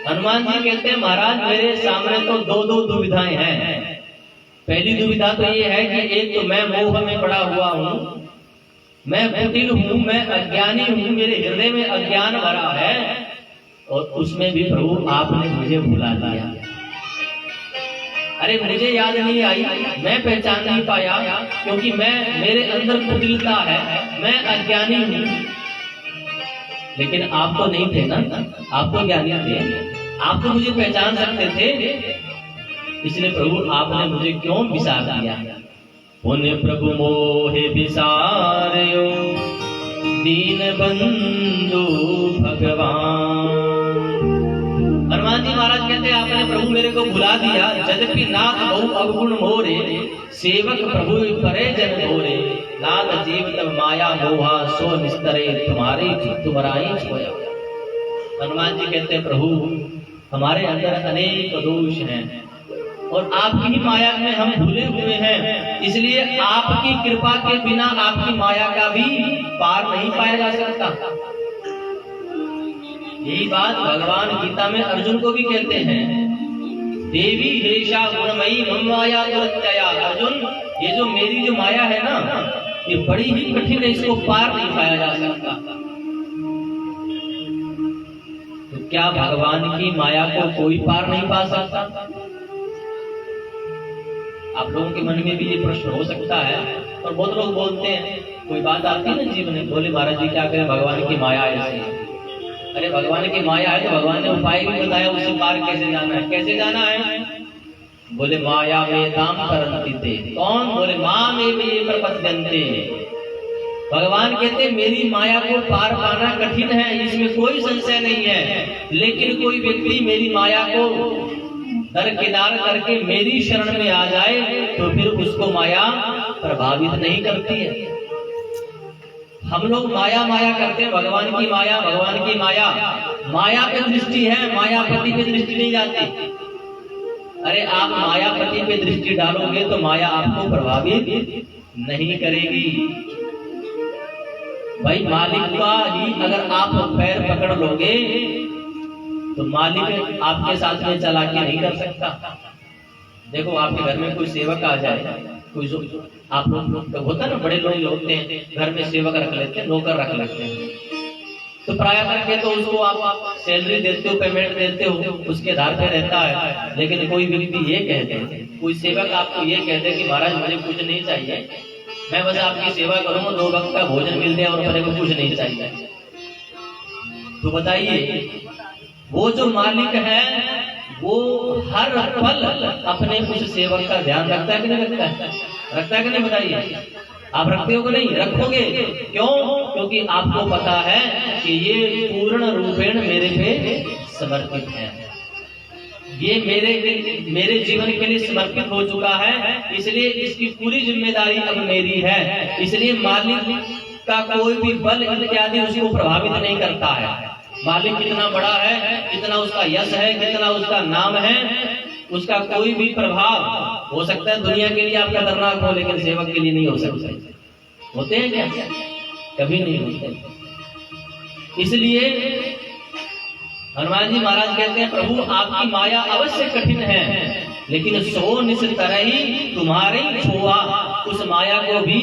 हनुमान जी कहते हैं महाराज मेरे सामने तो दो दुविधाएं हैं। पहली दुविधा तो ये है कि एक तो मैं मोह में पड़ा हुआ हूँ, मैं कुटिल हूँ, मैं अज्ञानी हूँ, मेरे हृदय में अज्ञान भरा है, और उसमें भी प्रभु आपने मुझे भुला दिया। अरे मुझे याद नहीं आई, मैं पहचान नहीं पाया, क्योंकि मेरे अंदर कुटिलता है, मैं अज्ञानी हूँ। लेकिन आप तो नहीं थे ना, आप तो ज्ञानी थे, आप तो मुझे पहचान सकते थे। इसलिए प्रभु आपने मुझे क्यों विसार दिया? पुण्य प्रभु मोहे विसार्यो, दीन बंधु भगवान। हनुमान जी महाराज कहते हैं आपने प्रभु मेरे को भुला दिया। यद्यपि नाथ बहु अवगुण मोरे, सेवक प्रभु परे जन मोरे, नाथ जीव तब माया मोहा, सो निस्तरे तुम्हारे तुम्हारा सोया। हनुमान जी कहते हैं प्रभु हमारे अंदर अनेक दोष हैं और आपकी ही माया में हम भूले हुए हैं, इसलिए आपकी कृपा के बिना आपकी माया का भी पार नहीं पाया जा सकता। यही बात भगवान गीता में अर्जुन को भी कहते हैं, देवी हेषा गुणमयी मम माया दुरत्यया। अर्जुन ये जो मेरी जो माया है ना, ये बड़ी ही कठिन है, इसको पार नहीं पाया जा सकता। तो क्या भगवान की माया को कोई पार नहीं पा सकता? आप लोगों के मन में भी ये प्रश्न हो सकता है, और बहुत लोग बोलते हैं, कोई बात आती है ना जीवन में, बोले महाराज जी क्या करें, भगवान की माया ऐसी है। अरे भगवान की माया है तो भगवान ने उपाय भी बताया, उससे पार कैसे जाना है। कैसे जाना है? बोले माया में काम करती थे। कौन? बोले माँ में भी ये प्रपद्यन्ते। भगवान कहते मेरी माया को पार पाना कठिन है, इसमें कोई संशय नहीं है, लेकिन कोई व्यक्ति मेरी माया को दरकिनार करके मेरी शरण में आ जाए तो फिर उसको माया प्रभावित नहीं करती है। हम लोग माया माया करते हैं, भगवान की माया, भगवान की माया, माया पे दृष्टि है, मायापति पे दृष्टि नहीं जाती। अरे आप मायापति पे दृष्टि डालोगे तो माया आपको प्रभावित नहीं करेगी। भाई मालिक का ही अगर आप पैर पकड़ लोगे तो मालिक आपके साथ में चला के नहीं कर सकता। देखो आपके घर में कोई सेवक आ जाए, कोई आप लोग तो होता है ना, बड़े लोग होते हैं घर में सेवक रख लेते हैं, नौकर रख लेते हैं, तो प्राय करके तो उसको आप सैलरी देते हो, पेमेंट देते हो, उसके आधार पे रहता है। लेकिन कोई व्यक्ति ये कहते हैं, कोई सेवक आपको ये कहते हैं कि महाराज मुझे कुछ नहीं चाहिए, मैं बस आपकी सेवा करूंगा, 2 वक्त का भोजन मिल जाए और मेरे को कुछ नहीं चाहिए। तो बताइए वो जो मालिक है वो हर पल अपने उस सेवक का ध्यान रखता है कि नहीं रखता है? रखता है कि नहीं? बताइए आप रखते हो कि नहीं? रखोगे। क्यों? क्योंकि आपको पता है कि ये पूर्ण रूपेण मेरे पे समर्पित है, ये मेरे जीवन के लिए समर्पित हो चुका है, इसलिए इसकी पूरी जिम्मेदारी अब मेरी है। इसलिए मालिक का कोई भी बल इत्यादि उसको प्रभावित नहीं करता है। मालिक कितना बड़ा है, कितना उसका यश है, कितना उसका नाम है, उसका कोई भी प्रभाव हो सकता है दुनिया के लिए आप खतरनाक हो, लेकिन सेवक के लिए नहीं हो सकता। होते हैं क्या? कभी नहीं होते। इसलिए हनुमान जी महाराज कहते हैं, प्रभु आपकी माया अवश्य कठिन है, लेकिन सो निस तरह ही तुम्हारे छोआ, उस माया को भी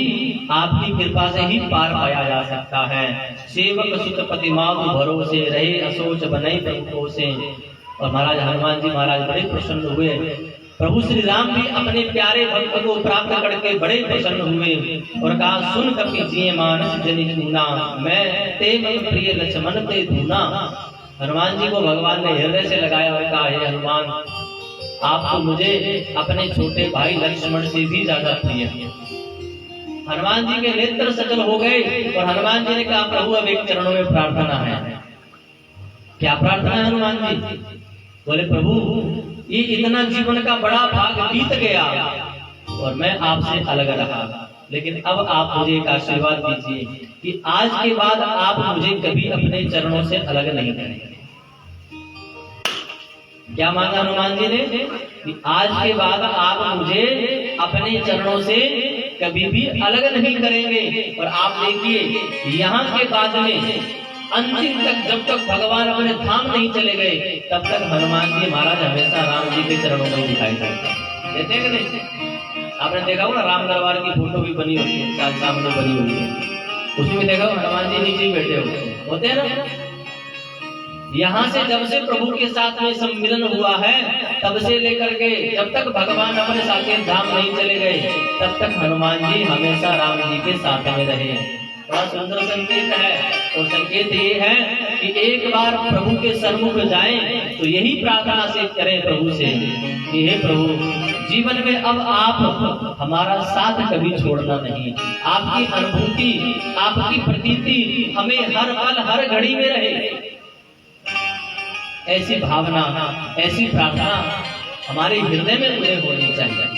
आपकी कृपा से ही पार पाया जा सकता है। सेवक सुत प्रतिमागु भरोसे रहे, असोच बनाई प्रभु से। और महाराज हनुमान जी महाराज बड़े प्रसन्न हुए। प्रभु श्री राम भी अपने प्यारे भक्त को प्राप्त करके बड़े प्रसन्न हुए और कहा, सुन कपि जिये मानस जनि तूना, मैं ते मन प्रिय लक्ष्मण ते धूना। हनुमान जी को भगवान ने हृदय से लगाया और कहा, हे हनुमान, आप तो मुझे अपने छोटे भाई लक्ष्मण से भी ज्यादा प्रिय हैं। हनुमान जी के नेत्र सजल हो गए और हनुमान जी ने कहा, प्रभु अब एक चरणों में प्रार्थना है। क्या प्रार्थना है हनुमान जी? बोले, प्रभु ये इतना जीवन का बड़ा भाग बीत गया और मैं आपसे अलग रहा, लेकिन अब आप मुझे एक आशीर्वाद दीजिए कि आज के बाद आप मुझे कभी अपने चरणों से अलग नहीं करेंगे। क्या मांगा हनुमान जी ने? कि आज के बाद आप मुझे अपने चरणों से कभी भी अलग नहीं करेंगे। और आप देखिए, यहाँ के बाद में अंतिम तक, जब तक भगवान अपने धाम नहीं चले गए, तब तक हनुमान जी महाराज हमेशा राम जी के चरणों में दिखाई देते हैं कि नहीं? आपने देखा होगा राम दरबार की फोटो भी बनी हुई है, सामने बनी हुई है, उसमें देखा हनुमान जी नीचे बैठे होते हैं ना। यहाँ से जब से प्रभु के साथ में सम्मिलन हुआ है, तब से लेकर के जब तक भगवान अपने साकेत धाम नहीं चले गए, तब तक हनुमान जी हमेशा राम जी के साथ में रहे। बड़ा सुंदर संकेत है। और संकेत ये है कि एक बार प्रभु के सन्मुख जाएं तो यही प्रार्थना से करें प्रभु से कि हे प्रभु, जीवन में अब आप हमारा साथ कभी छोड़ना नहीं, आपकी अनुभूति, आपकी प्रतीति हमें हर पल हर घड़ी में रहे। ऐसी भावना, ऐसी प्रार्थना हमारे हृदय में उदय होनी चाहिए।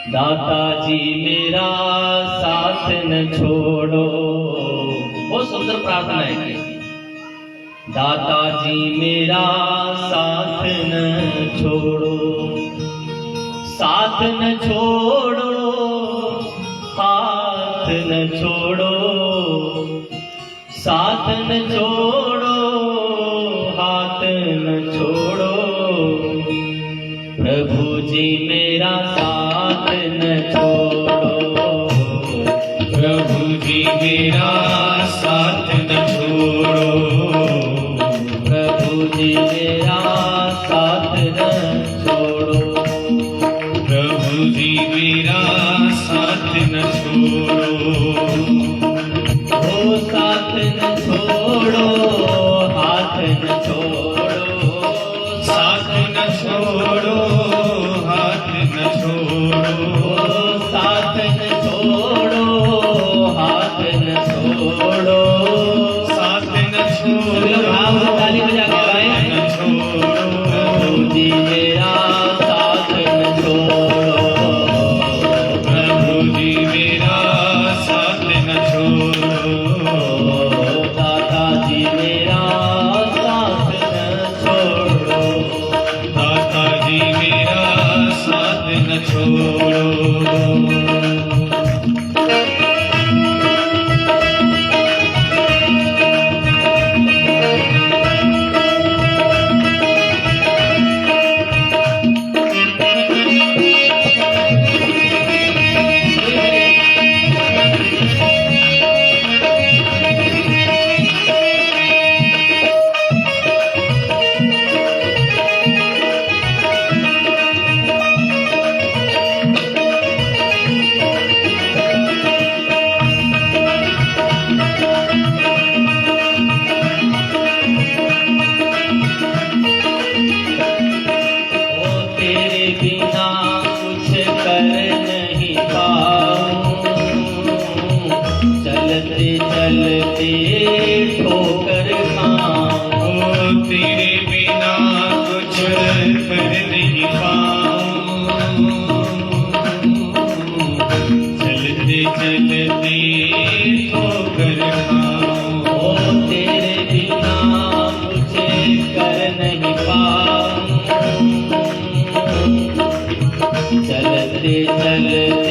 दाता जी मेरा साथ न छोड़ो, बहुत सुंदर प्रार्थना है। दाता जी मेरा साथ न छोड़ो, साथ न छोड़ो, हाथ न छोड़ो, साथ न छोड़ो, हाथ न छोड़ो, प्रभु जी मेरा साथ न छोड़ो, प्रभु जी मेरा साथ न छोड़ो, प्रभु जी मेरा साथ न छोड़ो, प्रभु जी मेरा साथ न छोड़ो, ओ साथ न छोड़ो, हाथ न छोड़ो, साथ न छोड़ो, हाथ न छोड़ो, साथ न छोड़ो, हाथ न छोड़ो, साथ न छोड़ो, भाव ताली बजा के गाएं। न छोड़ो, प्रभु जी मेरा साथ न छोड़ो, प्रभु जी मेरा साथ न छोड़ो, दादा जी मेरा साथ न छोड़ो, दाता जी मेरा साथ न छोड़ो। ठोकर खाऊं, तेरे बिना कुछ कर नहीं पाऊं, चलते चलते ठोकर खाऊं, ओ तेरे बिना कुछ कर नहीं पाऊं, चलते चलते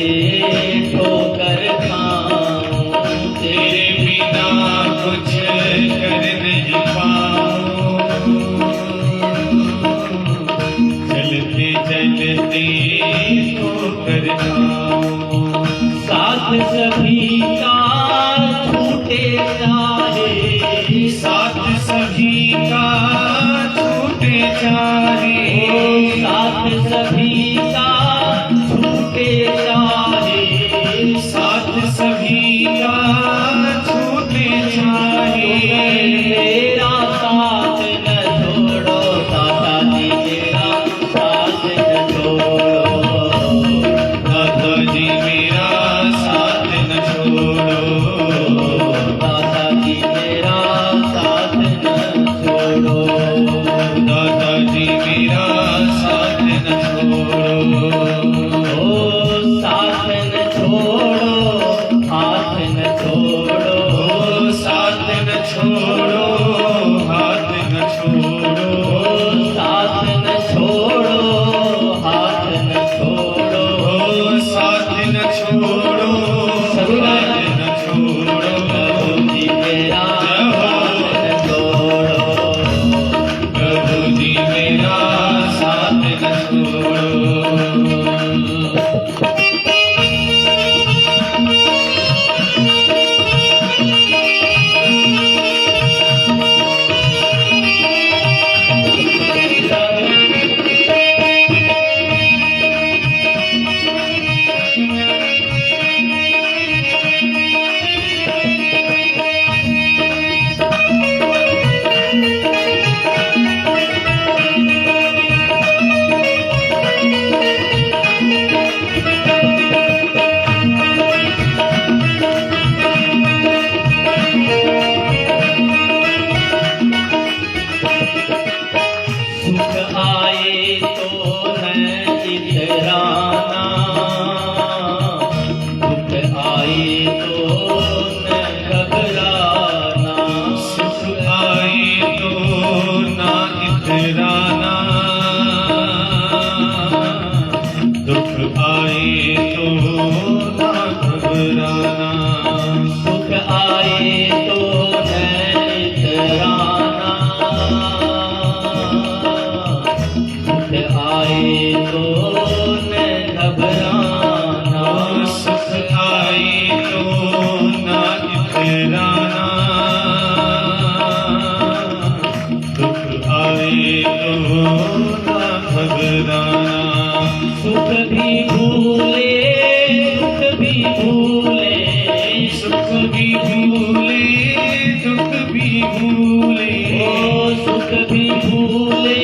भूले, ओ सुख भी भूले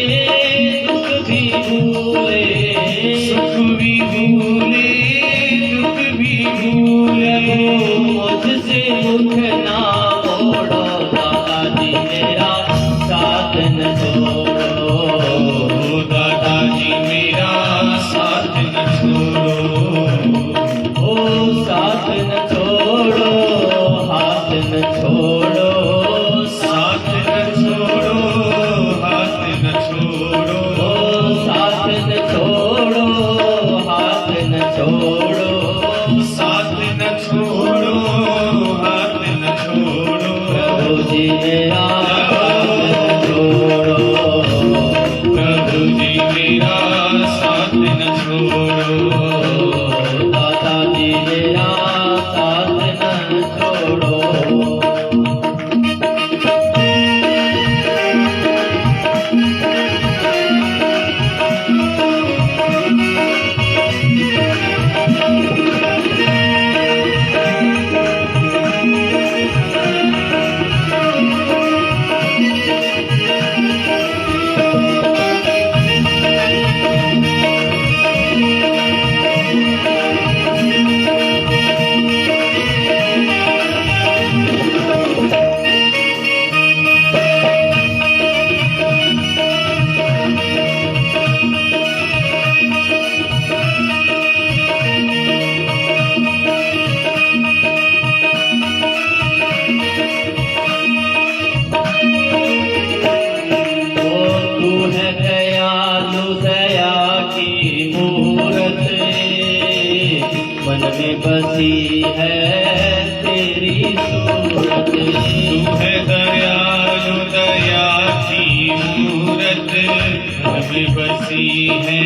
दुख भी भूले, सुख भी भूले दुख भी भूले। मुझसे मुख ना मोड़ो दादाजी मेरा साथ न छोड़ो, ओ दादाजी मेरा साथ न छोड़ो, ओ साथ न छोड़ो हाथ न छोड़ो, साथ न छोड़ो हाथ न छोड़ो, ओ साथ न छोड़ो हाथ न छोड़ो, साथ न छोड़ो हाथ न छोड़ो। प्रभु जी मेरा साथ न छोड़ो, प्रभु जी मेरा साथ न छोड़ो, दादाजी मेरा साथ न छोड़ो। तू है दयालु दया की मूरत, मन में बसी है तेरी सूरत, तू है दयालु दया की मूरत, हमें बसी है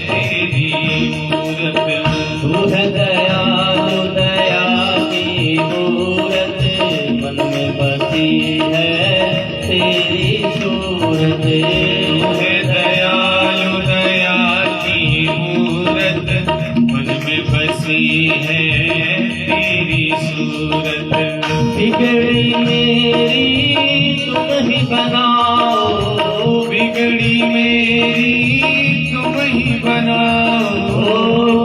तेरी मूरत। तू है दयालु दया की मूरत, मन में बसी है तेरी सूरत, तू है दयालु दया की मूरत, मन में बसी है तेरी सूरत। बिगड़ी मेरी तुम ही बनाओ, बिगड़ी मेरी तुम ही बनाओ,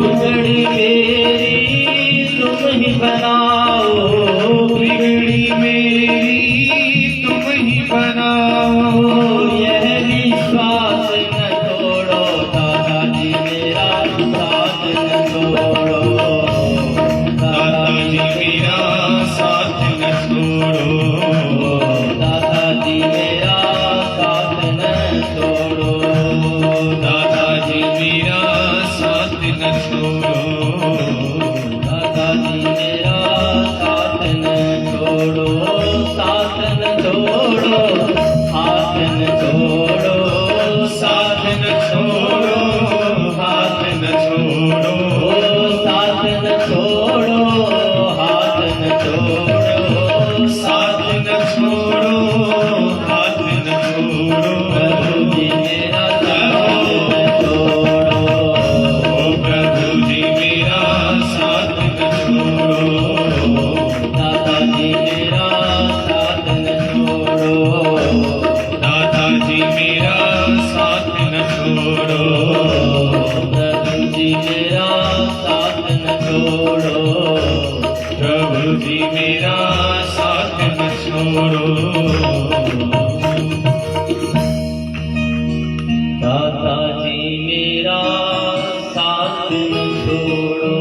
बिगड़ी मेरी तुम ही बनाओ, बिगड़ी मेरी तुम ही बनाओ। यह विश्वास न तोड़ो दादाजी मेरा साथ न छोड़ो, दादाजी मेरा साथ न छोड़ो, दादाजी मेरा साथ न छोड़ो, दादाजी मेरा साथ न छोड़ो, दादाजी मेरा साथ न छोड़ो, साथ न छोड़ो हाथ न छोड़ो, साथ न छोड़ो हाथ न छोड़ो, साथ न छोड़ो हाथ न छोड़ो, साथ न छोड़ो हाथ न छोड़ो। प्रभु जी मेरा साथ न छोड़ो, ओ प्रभु जी मेरा साथ न छोड़ो, दादाजी मेरा साथ न छोड़ो, दादाजी मेरा साथ न छोड़ो, प्रभु जी मेरा साथ न छोड़ो, प्रभु जी मेरा साथ न छोड़ो। दादाजी मेरा साथ न छोड़ो,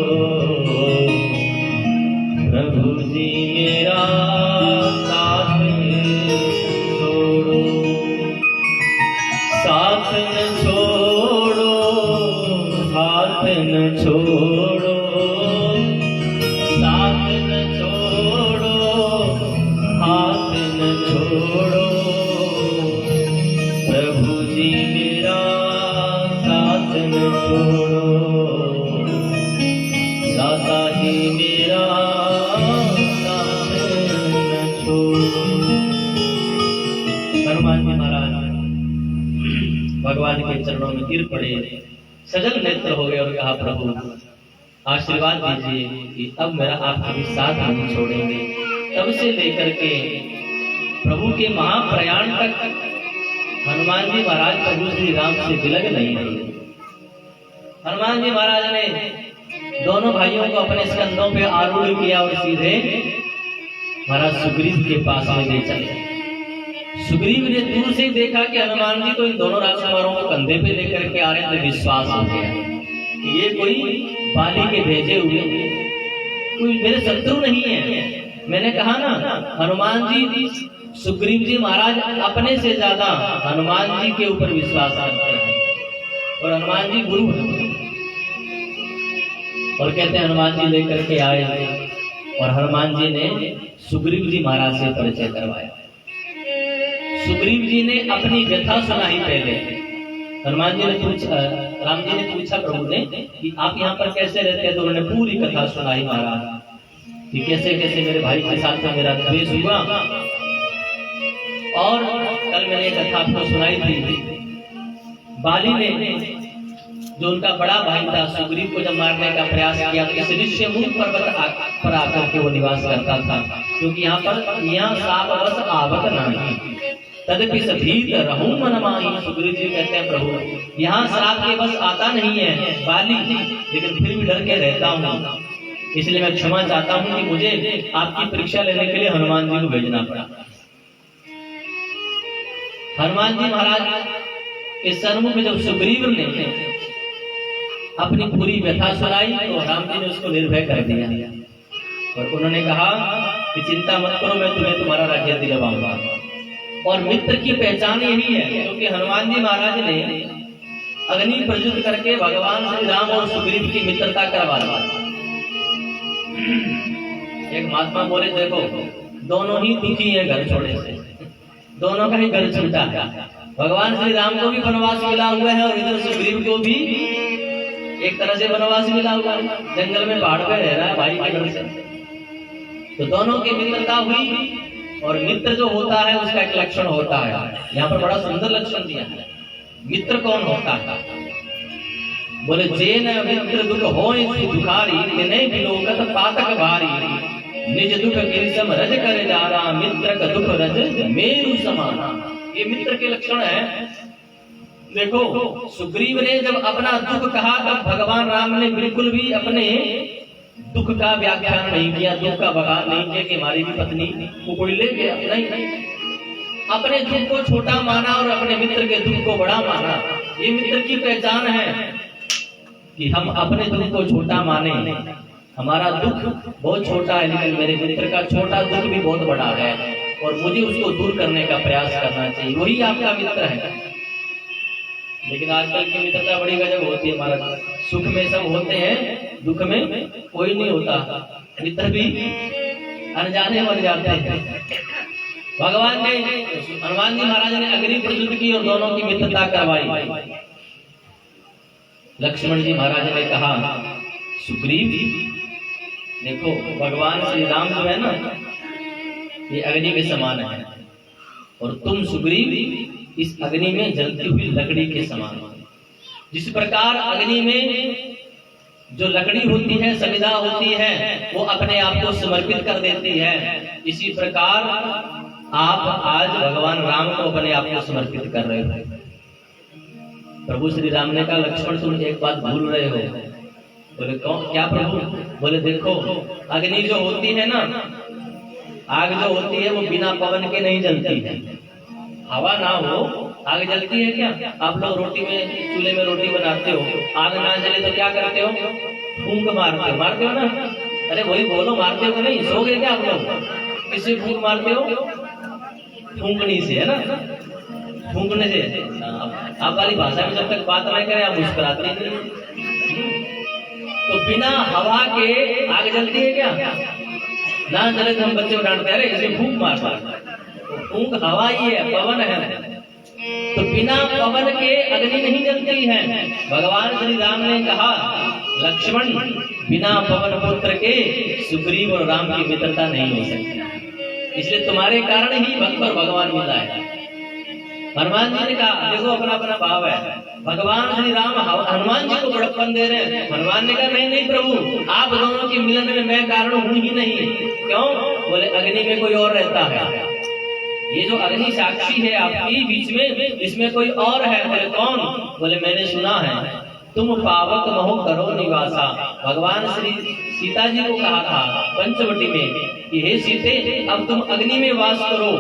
प्रभु जी मेरा साथ न छोड़ो, साथ न छोड़ो हाथ न छोड़ो, साथ न छोड़ो हाथ न छोड़ो, प्रभु जी मेरा साथ न छोड़ो, दादाजी मेरा साथ न छोड़ो। हनुमान जी महाराज भगवान के चरणों में गिर पड़े, सजल नेत्र हो गए और कहा प्रभु आशीर्वाद दीजिए कि अब मेरा आप कभी साथ नहीं छोड़ेंगे। तब से लेकर के प्रभु के महाप्रयाण तक हनुमान जी महाराज प्रभु श्री राम से विलग नहीं रहे। हनुमान जी महाराज ने दोनों भाइयों को अपने स्कंधों पे आरूढ़ किया और सीधे महाराज सुग्रीव के पास में ले चले। सुग्रीव ने दूर से देखा कि हनुमान जी तो इन दोनों राजकुमारों को कंधे पे लेकर के आ रहे हैं, तो विश्वास हो गया कि ये कोई बाली के भेजे हुए कोई मेरे शत्रु नहीं है। मैंने कहा ना, हनुमान जी सुग्रीव जी महाराज अपने से ज्यादा हनुमान जी के ऊपर विश्वास करते हैं, और हनुमान जी गुरु हैं। और कहते हैं हनुमान जी लेकर के आए और हनुमान जी ने सुग्रीव जी महाराज से परिचय करवाया। सुग्रीव जी ने अपनी व्यथा सुनाई पहले। हनुमान जी ने पूछा, राम जी ने पूछा प्रभु ने कि आप यहाँ पर कैसे रहते हैं, तो उन्होंने पूरी कथा सुनाई महाराज कि कैसे कैसे मेरे भाई के साथ में मेरा द्वेष हुआ। और कल मैंने एक कथा आपको सुनाई थी, बाली ने जो उनका बड़ा भाई था सुग्रीव को जब मारने का प्रयास किया तो इस ऋष्यमूल पर्वत पर आकर के वो निवास करता था, क्योंकि यहाँ सापवश आवत नहीं तदपि सभीत रहूं मन माही। सुग्रीव जी कहते हैं प्रभु यहाँ श्राप के बस आता नहीं है बाली, लेकिन फिर भी डर के रहता हूँ, इसलिए मैं क्षमा चाहता हूँ कि मुझे आपकी परीक्षा लेने के लिए हनुमान जी को भेजना पड़ा। हनुमान जी महाराज इस सन्मुख में जब सुग्रीव ने अपनी पूरी व्यथा सुनाई तो राम जी ने उसको निर्भय कर दिया और उन्होंने कहा कि चिंता मत करो, मैं तुम्हें तुम्हारा राज्य दिलवाऊंगा। और मित्र की पहचान यही है, क्योंकि हनुमान जी महाराज ने अग्नि प्रज्वलित करके भगवान श्री राम और सुग्रीव की मित्रता करवा दी। एक महात्मा बोले देखो दोनों ही दुखी है घर छोड़ने से, दोनों का ही घर छूटा है। भगवान श्री राम को भी वनवास मिला हुआ है और इधर सुग्रीव को भी एक तरह से वनवास मिला हुआ है, जंगल में पहाड़ पे रह रहा है भाई की तरह से। तो दोनों की मित्रता हुई, और मित्र जो होता है उसका एक लक्षण होता है, यहाँ पर बड़ा सुंदर लक्षण दिया है। मित्र कौन होता है? बोले जेन मित्र दुख होय दुखारी तिनै विलोकत पातक भारी निज दुख गिरिसम रज कर जारा मित्र का दुख रज मेरु समाना। ये मित्र के लक्षण है। देखो सुग्रीव ने जब अपना दुख कहा तब भगवान राम ने बिल्कुल भी अपने दुख का व्याख्यान नहीं किया, दुख का बखान नहीं किया कि हमारी भी पत्नी को कोई ले गया, नहीं। अपने दुख को छोटा माना और अपने मित्र के दुख को बड़ा माना। ये मित्र की पहचान है कि हम अपने दुख को छोटा माने। हमारा दुख बहुत छोटा है लेकिन मेरे मित्र का छोटा दुख भी बहुत बड़ा है और मुझे उसको दूर करने का प्रयास करना चाहिए, वही आपका मित्र है। लेकिन आजकल की मित्रता बड़ी गजब होती है महाराज, सुख में सब होते हैं, दुख में कोई नहीं होता। मित्र भी अनजाने बन जाते हैं। भगवान ने हनुमान जी महाराज ने अग्नि प्रज्वलित की और दोनों की मित्रता करवाई। लक्ष्मण जी महाराज ने कहा सुग्रीव देखो भगवान श्री राम जो है ना ये अग्नि के समान है और तुम सुग्रीव इस अग्नि में जलती हुई लकड़ी के समान हो। जिस प्रकार अग्नि में जो लकड़ी होती है, समिधा होती है, वो अपने आप को समर्पित कर देती है, इसी प्रकार आप आज भगवान राम को अपने आप को समर्पित कर रहे हो। प्रभु श्री राम ने कहा लक्ष्मण तुम एक बात भूल रहे हो। बोले कौन? क्या प्रभु? बोले देखो अग्नि जो होती है ना, आग जो होती है वो बिना पवन के नहीं जलती है। हवा ना हो आग जलती है क्या? आप लोग रोटी में चूल्हे में रोटी बनाते हो, आग ना जले तो क्या करते हो? फूंक मारते हो ना। अरे वही बोलो, मारते हो नहीं? सो गए क्या आप लोग? किससे फूंक मारते हो? फूंकनी से, है ना? फूंकने से। आप वाली भाषा में जब तक बात नहीं करें आप मुस्कुराते नहीं। तो बिना हवा के आग जलती है क्या? ना जले तो हम बच्चे को डांटते हैं अरे इसे फूंक मार। फूंक हवा ही है, पवन है। तो बिना पवन के अग्नि नहीं जलती है। भगवान श्री राम ने कहा लक्ष्मण बिना पवन पुत्र के सुग्रीव और राम की मित्रता नहीं हो सकती, इसलिए तुम्हारे कारण ही भक्त और भगवान मिला है। हनुमान जी ने कहा देखो अपना अपना भाव है, भगवान श्री राम हनुमान जी को बड़प्पन दे रहे हैं। हनुमान ने कहा नहीं प्रभु, आप दोनों के मिलन में मैं कारण हूं ही नहीं। क्यों? बोले अग्नि में कोई और रहता है, ये जो अग्नि साक्षी है आपकी बीच में, इसमें कोई और है? बोले कौन? बोले मैंने सुना है तुम पावक महो करो निवासा। भगवान श्री सीता जी को कहा था पंचवटी में कि हे सीते, अब तुम अग्नि में वास करो,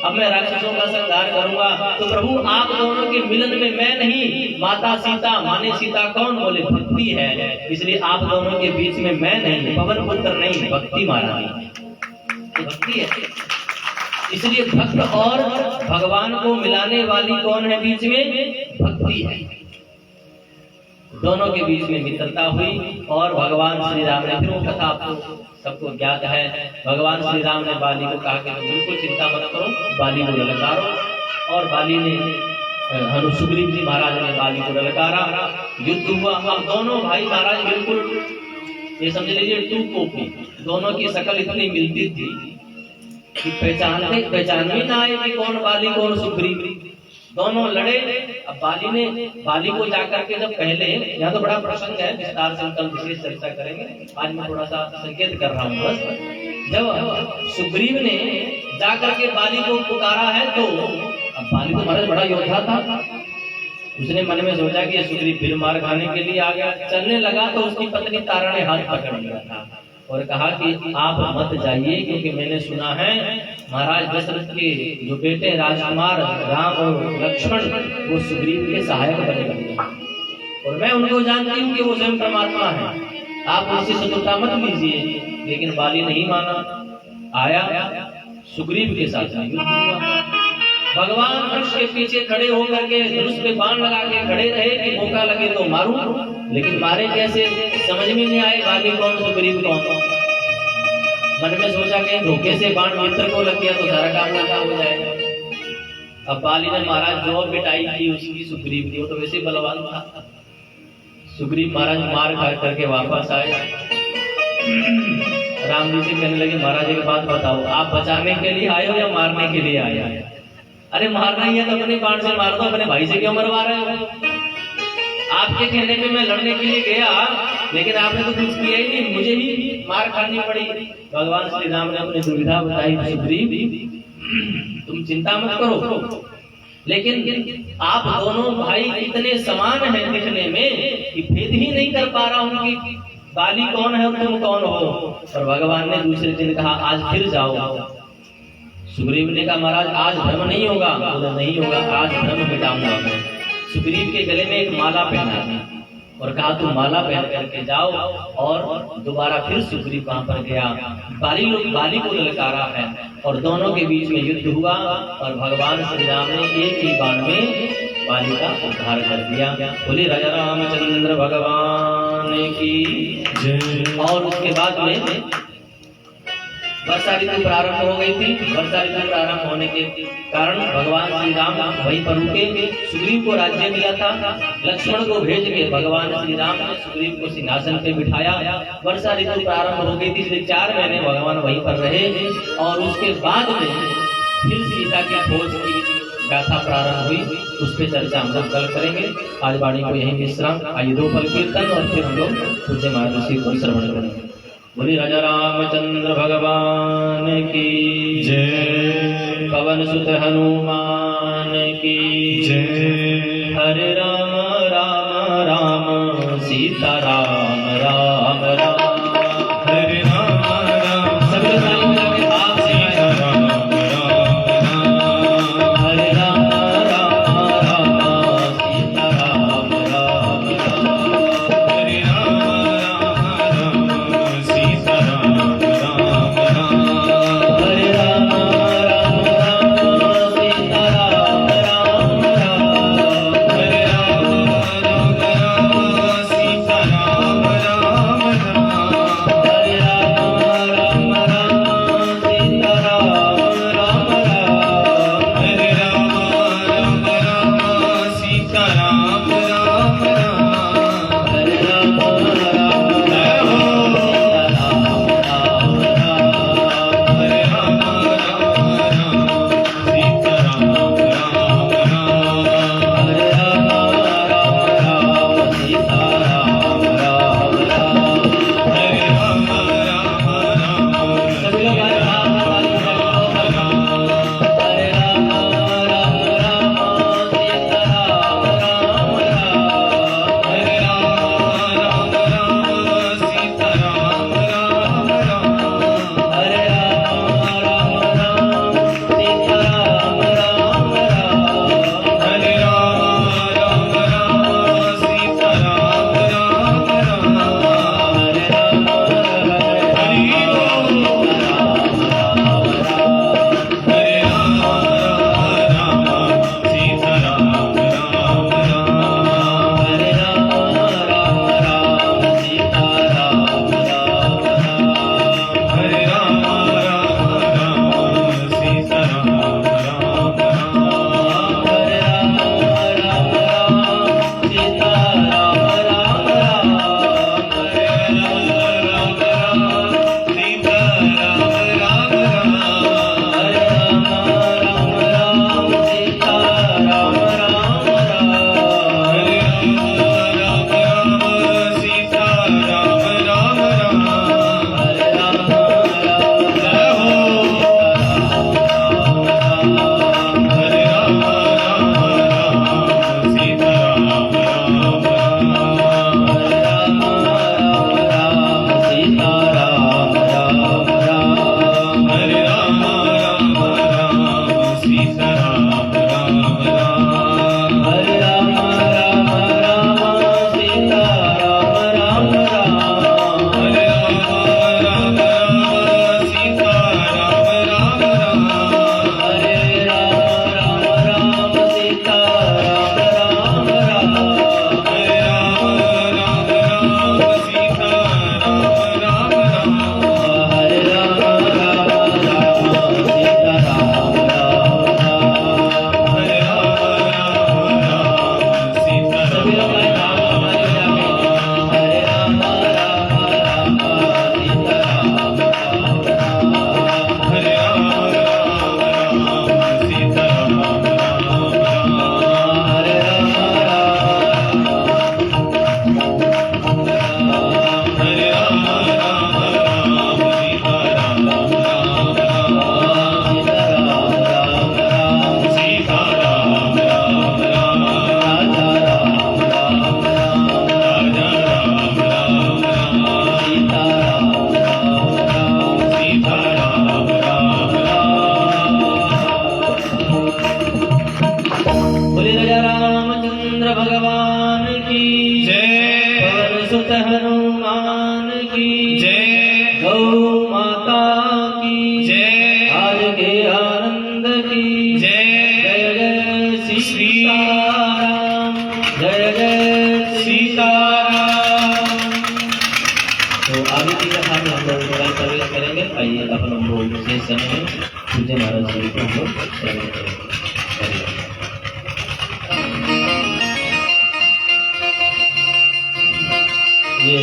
अब मैं राक्षसों का संहार करूंगा। तो प्रभु आप दोनों के मिलन में मैं नहीं, माता सीता। माने सीता कौन? बोले भक्ति है, इसलिए आप दोनों के बीच में मैं नहीं, पवन पुत्र नहीं, भक्ति महारानी, भक्ति है। इसलिए भक्त और भगवान को मिलाने वाली कौन है बीच में? भक्ति है। दोनों के बीच में मित्रता हुई और भगवान श्री राम ने, फिर वो कथा आपको सबको ज्ञात है, भगवान श्री राम ने बाली को कहा कि बिल्कुल चिंता मत करो, बाली को ललकारो। और बाली ने सुग्रीव जी महाराज ने बाली को ललकारा, युद्ध हुआ। अब दोनों भाई महाराज बिल्कुल ये समझ लीजिए टू कॉपी, दोनों की शकल इतनी मिलती थी कि पहचान भी ना आए कि कौन बाली कौन सुग्रीव। दोनों लड़े। अब बाली को जाकर के जब पहले, यहाँ तो बड़ा प्रसंग है, विस्तार से कल विशेष चर्चा करेंगे, आज मैं थोड़ा सा संकेत कर रहा हूँ बस। जब सुग्रीव ने जाकर के बाली को पुकारा है, तो अब बाली तो महाराज बड़ा योद्धा था, उसने मन में सोचा कि सुग्रीव फिर मार खाने के लिए आ गया। चलने लगा तो उसकी पत्नी तारा ने हाथ पकड़ लिया था और कहा कि आप मत जाइए, क्योंकि मैंने सुना है महाराज दशरथ के जो बेटे राजकुमार राम और लक्ष्मण वो सुग्रीव के सहायक बने, और मैं उनको जानती हूँ कि वो स्वयं परमात्मा है, आप उनसे शत्रुता मत लीजिए। लेकिन बाली नहीं माना, आया सुग्रीव के साथ युद्ध हुआ। भगवान वृक्ष के पीछे खड़े होकर के धनुष पे बाण लगा के खड़े रहे कि मौका लगे तो मारूं, लेकिन मारे कैसे समझ में नहीं आए, बाली कौन सुग्रीव कौन। मन में सोचा कि धोखे से बाण मित्र को लग गया तो सारा काम लगा हो जाएगा। अब बाली ने महाराज जो पिटाई की उसकी सुग्रीव की, वो तो वैसे बलवान था। सुग्रीव महाराज मार खा करके वापस आए, राम जी से कहने लगे महाराज एक बात बताओ, आप बचाने के लिए आए हो या मारने के लिए आए? अरे मारना ही है तो अपने बाण से मार दो, अपने भाई से क्यों मरवा रहे हो? आपके कहने पे मैं लड़ने के लिए गया, लेकिन आपने तो कुछ किया ही नहीं, मुझे ही मार खानी पड़ी। भगवान श्री राम ने अपनी दुविधा बताई, सुग्रीव तुम चिंता मत करो, लेकिन आप दोनों भाई इतने समान हैं दिखने में कि भेद ही नहीं कर पा रहा हूँ कि बाली कौन है और तुम कौन हो। और भगवान ने दूसरे दिन कहा आज फिर जाओ। सुग्रीव ने कहा महाराज आज भ्रम नहीं होगा, बोले नहीं होगा, आज भ्रम मिटाऊंगा मैं। सुग्रीव के गले में एक माला पहना और कहा तुम माला पहन करके जाओ। और दोबारा फिर सुग्रीव वहां पर गया, बाली को ललकारा है और दोनों के बीच में युद्ध हुआ और भगवान श्री राम ने एक ही बाण में बाली का उद्धार कर दिया। बोले राजा रामचंद्र भगवान की जय। और उसके बाद में वर्षा ऋतु प्रारंभ हो गई थी। वर्षा ऋतु प्रारंभ होने के कारण भगवान श्री राम वहीं पर रुके। सुग्रीव को राज्य मिला था, लक्ष्मण को भेज के भगवान श्री राम ने सुग्रीव को सिंहासन पे बिठाया। वर्षा ऋतु प्रारंभ हो गई थी, इसलिए 4 महीने भगवान वहीं पर रहे। और उसके बाद में फिर सीता की खोज की गाथा प्रारंभ हुई, उस पर चर्चा हम लोग कल करेंगे। आज वाणी को यहीं विश्राम। आइए 2 पल कीर्तन और फिर हम लोग पूज्य महर्षि को श्रवण करेंगे। बोले राजा रामचंद्र भगवान की जय। पवन सुत हनुमान की जय। हरे राम राम राम सीता राम राम राम। हरे राम राम सभी सालों में जाके आप सीता राम राम राम। हरे राम राम राम सीता राम राम राम। हरे राम राम राम सीता राम राम राम। हरे राम राम राम सीता राम राम राम। हरे राम राम राम सीता राम बोले राजा रामचंद्र भगवान की जय। पवन सुत हनुमान की जय। गौ माता की जय। आज के आनंद की जय। जय जय सीताराम, जय जय सीताराम। तो आगे की कथा में हम लोग प्रवेश करेंगे। आइए अपन हम लोग विशेष समय में पूज्य महाराज जी को हम लोग श्रवण करेंगे। ये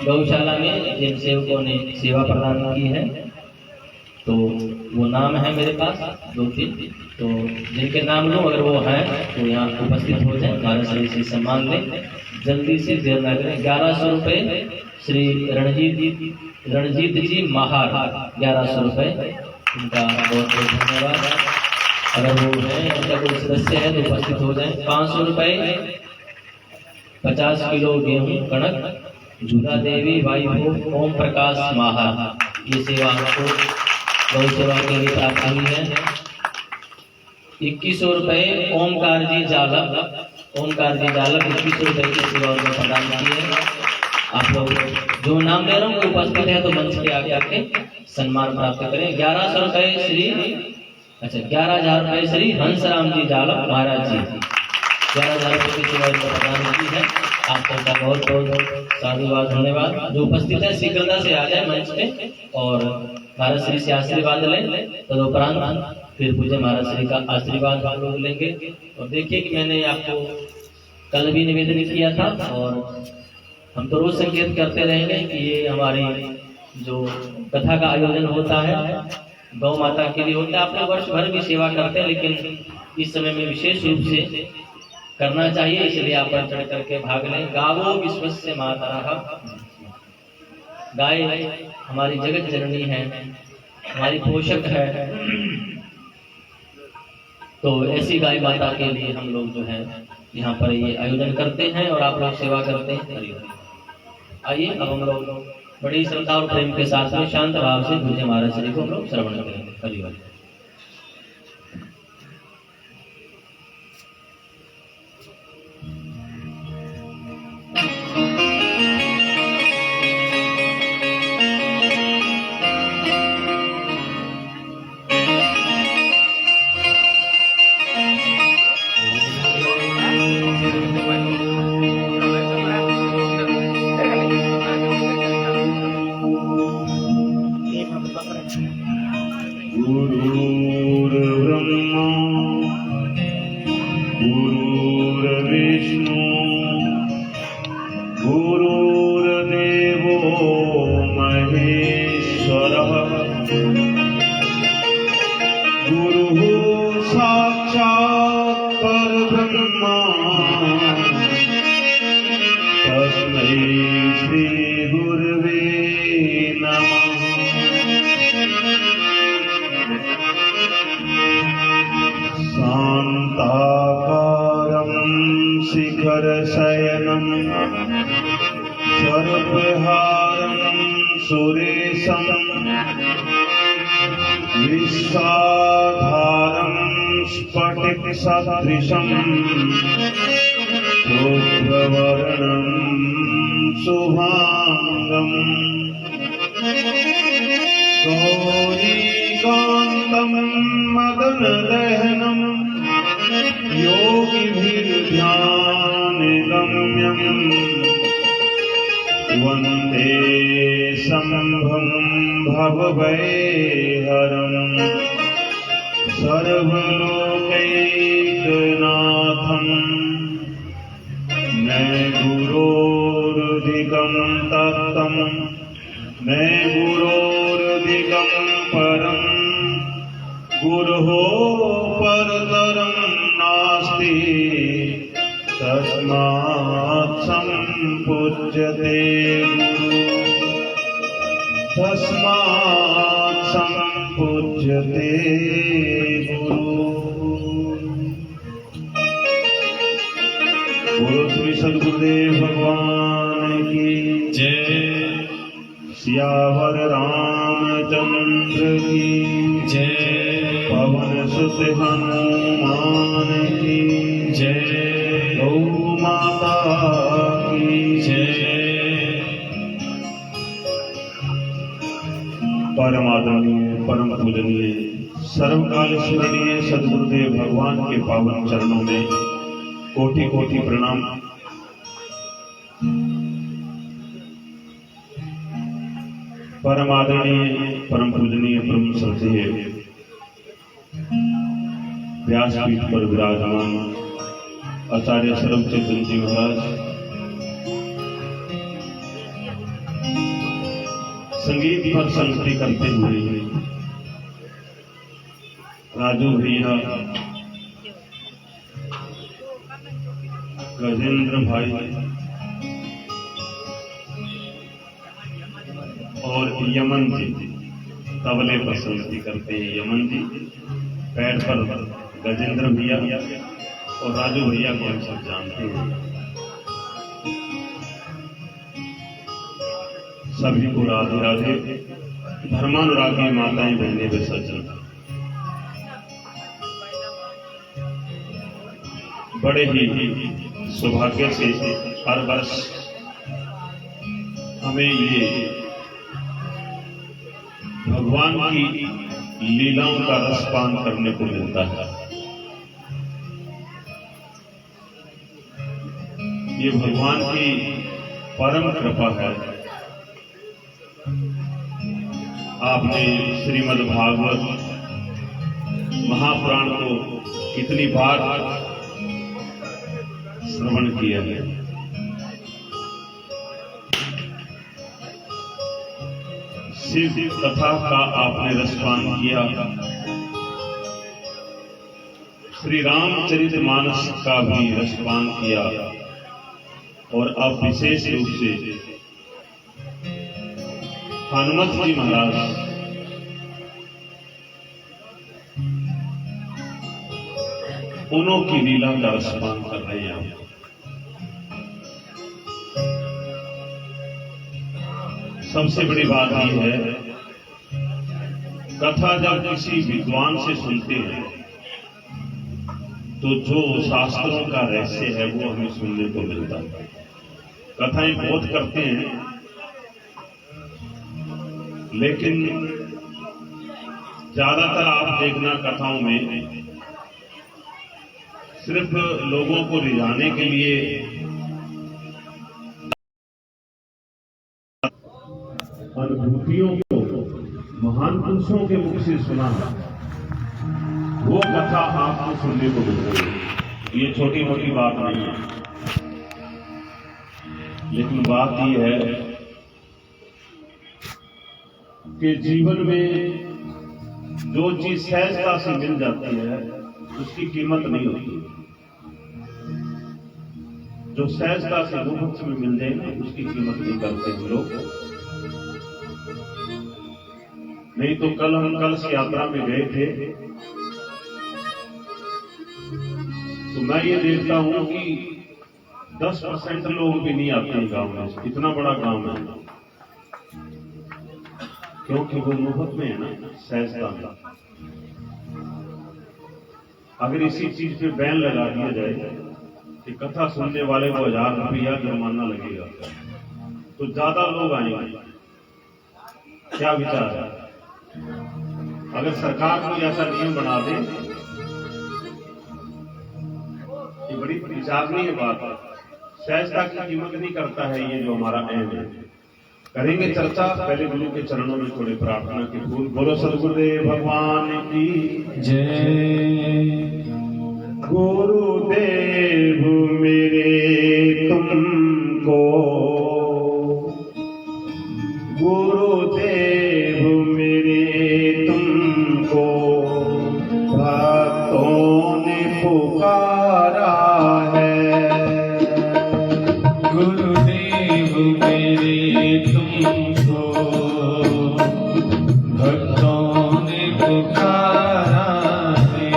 गौशाला में जिन सेवकों ने सेवा प्रदान की है, तो वो नाम है मेरे पास 2-3, तो जिनके नाम लूँ अगर वो हैं तो यहाँ उपस्थित हो जाए, हमारे शरीर से सम्मान लें, जल्दी से देर न करें। 1100 रुपये श्री रणजीत जी महार, 1100 रुपये, उनका बहुत बहुत धन्यवाद। अगर वो है उनका कोई सदस्य है तो उपस्थित हो जाए। 500 रुपये 50 किलो गेहूं कणक झूला देवी वायु ओम प्रकाश महार, ये सेवा आपको गौ सेवा के लिए प्राप्त हुई है। 2100 रुपये ओमकार जी जालक, 2100 रुपये की सेवा उन्होंने प्रदान की है। आप लोग जो नाम ले रहा हूँ वो उपस्थित है तो मंच के आगे आके सम्मान प्राप्त करें। 1100 रुपये 11,000 रुपये श्री हंसराम जी जालक महाराज जी, 11,000 रुपये की सेवा उन्होंने प्रदान की है। आपका बहुत बहुत साधुवाद धन्यवाद। जो उपस्थित है शीघ्रता से आ जाए मंच पे और महाराज श्री से आशीर्वाद लें। तदुपरांत फिर पूज्य महाराज श्री का आशीर्वाद हम लोग लेंगे। और देखिए कि मैंने आपको कल भी निवेदन किया था और हम तो रोज संकेत करते रहेंगे कि ये हमारी जो कथा का आयोजन होता है गौ माता के लिए होता है। आप लोग वर्ष भर भी सेवा करते हैं, लेकिन इस समय में विशेष रूप से करना चाहिए, इसलिए आप बढ़ चढ़ करके भाग लें। गावो विश्वस्य मातरः, गाय हमारी जगत जननी है, हमारी पोषक है, तो ऐसी गाय माता के लिए हम लोग जो है यहाँ पर ये आयोजन करते हैं और आप लोग सेवा करते हैं। आइए अब हम लोग बड़ी श्रद्धा और प्रेम के साथ में शांत भाव से पूज्य महाराज श्री को हम लोग श्रवण करेंगे। हरिओम। गुरुर्ब्रह्मा गुरुर्विष्णु गुरुर्देवो महेश्वरः गुरुः साक्षात् परब्रह्मा तस्मै श्री गुरवे नमः। शान्ताकारं शिखरशयनं सर्वहारं सुरेशं विश्वाधारं स्फटिकसदृशं शुभ्रवर्णं शुभांगं गौरीकान्तं मदनदहनं योगिभिर्ध्यानगम्यं वन्दे शम्भुं भवभयहरं सर्वलोकैकनाथं। न गुरोरधिकं तत्त्वं न गुरोरधिकं परं, गुरोः परतरं नास्ति तस्मात् सम्पूज्यते गुरु, तस्मात् सम्पूज्यते गुरु। बोलो श्री सद्गुरुदेव भगवान की जय। सियावर रामचंद्र की जय। पवन सुत से हनुमान की जय। गौ माता की जय। परम आदरणीय परम पूजनीय सर्वकाल स्मरणीय सद्गुरुदेव भगवान के पावन चरणों में कोटि कोटि प्रणाम। परम आदरणीय परम पूजनीय परम श्रद्धेय व्यासपीठ पर विराजमान आचार्य सर्वचेतन जी महाराज, संगीत पर संगति करते हुए राजू भैया, गजेंद्र भाई और यमन जी तबले पर संगति करते हैं। यमन जी पैर पर गजेंद्र भैया और राजू भैया को हम सब जानते हैं। सभी को राधे राधे। धर्मानुरागी माताएं बहनें व सज्जन, बड़े ही सौभाग्य से हर वर्ष हमें ये भगवान की लीलाओं का रसपान करने को मिलता है। ये भगवान की परम कृपा है। आपने श्रीमद् भागवत महापुराण को कितनी बार श्रवण किया है। शिव कथा का आपने रसपान किया, श्री रामचरितमानस का भी रसपान किया, और अब विशेष रूप से हनुमत जी महाराज उन्हों की लीला का रसपान कर रहे हैं। सबसे बड़ी बात यह है, कथा जब किसी विद्वान से सुनते हैं तो जो शास्त्रों का रहस्य है वो हमें सुनने को मिलता है। कथाएं बहुत करते हैं, लेकिन ज्यादातर आप देखना कथाओं में सिर्फ लोगों को रिझाने के लिए अनुभूतियों को महान पुरुषों के मुख से सुना, वो कथा आपको सुनने को मिल रही है। ये छोटी मोटी बात नहीं है, लेकिन बात यह है कि जीवन में जो चीज सहजता से मिल जाती है उसकी कीमत नहीं होती। जो सहजता से मुफ्त में मिल जाए ना, उसकी कीमत नहीं करते हम लोग। नहीं तो कल हम कलश यात्रा में गए थे, तो मैं ये देखता हूं कि 10% लोग भी नहीं आते हैं गांव में। इतना बड़ा गांव है, क्योंकि वो मुफ्त में है ना, सहजता में। अगर इसी चीज पे बैन लगा दिया जाए कि कथा सुनने वाले को 1000 रुपया जुर्माना लगेगा, तो ज्यादा लोग आएंगे। क्या विचार है? अगर सरकार कोई ऐसा नियम बना दे, ये बड़ी विचारणीय बात है। सहजता की कीमत नहीं करता है ये जो हमारा एम है। करेंगे चर्चा, पहले गुरु के चरणों में थोड़े प्रार्थना के फूल। बोलो सद्गुरुदेव भगवान की जय। गुरुदेव मेरे तुमको, गुरुदेव मेरे तुमको भक्तों ने पुकारा है। गुरुदेव मेरे तुमको भक्तों ने पुकारा है।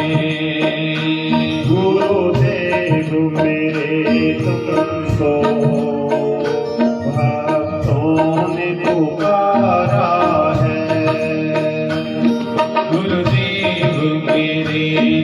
गुरुदेव मेरे तुमको भक्तों ने पुकारा है। गुरुदेव मेरे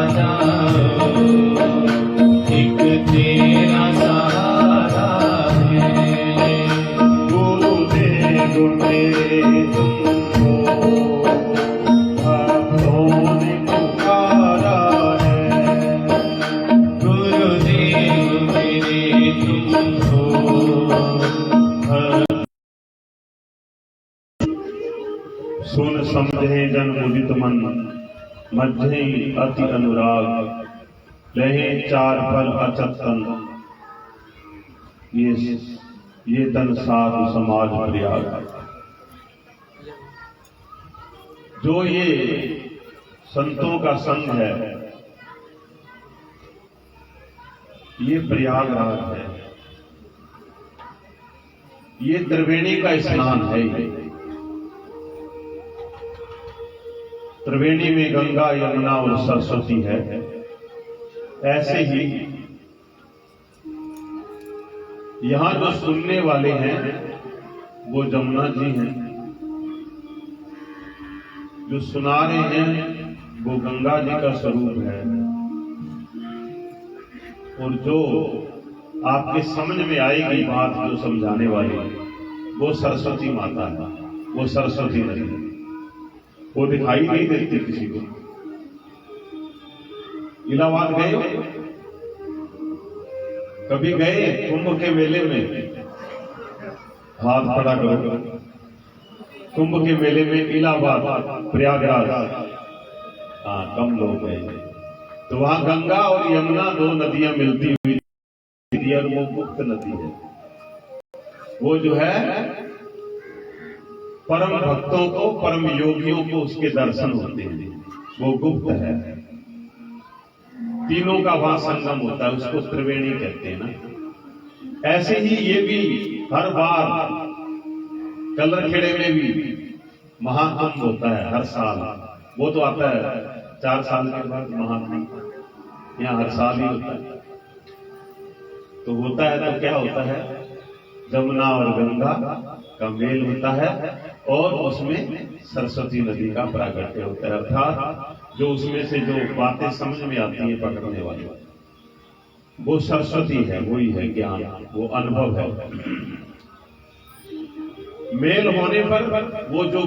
जाओ, एक तेरा सहारा है। गुरुदेव मेरे तुमको भक्तों ने पुकारा है। गुरुदेव मेरे तुमको सुन समझे जन मुदित मन, मध्य अति अनुराग, लहे चार फल अचतन, ये तन साधु समाज प्रयाग। जो ये संतों का संग है, ये प्रयागराज है, ये त्रिवेणी का स्नान है। त्रिवेणी में गंगा, यमुना और सरस्वती है। ऐसे ही यहां जो सुनने वाले हैं वो जमुना जी हैं, जो सुना रहे हैं वो गंगा जी का स्वरूप है, और जो आपके समझ में आएगी बात जो समझाने वाली वो सरस्वती माता है, वो सरस्वती नदी है। वो दिखाई नहीं देती किसी को। इलाहाबाद गए हो? कभी गए कुंभ के मेले में? हाथ खड़ा करो। कुंभ के मेले में इलाहाबाद, प्रयागराज, हाँ कम लोग गए। तो वहां गंगा और यमुना दो नदियां मिलती हुई, और वो गुप्त नदी है। वो जो है परम भक्तों को, परम योगियों को उसके दर्शन होते हैं, वो गुप्त है। तीनों का वहां संगम होता है, उसको त्रिवेणी कहते हैं ना। ऐसे ही ये भी हर बार कलरखेड़े में भी महाकुंभ होता है हर साल। वो तो आता है 4 साल के बाद महाकुंभ, यहाँ हर साल ही होता है। तो होता है तो क्या होता है, जमुना और गंगा का मेल होता है, और उसमें सरस्वती नदी का प्राकट्य होता है। अर्थात जो उसमें से जो बातें समझ में आती है पकड़ने वाली, वो सरस्वती है, वही है ज्ञान, वो अनुभव है। मेल होने पर वो जो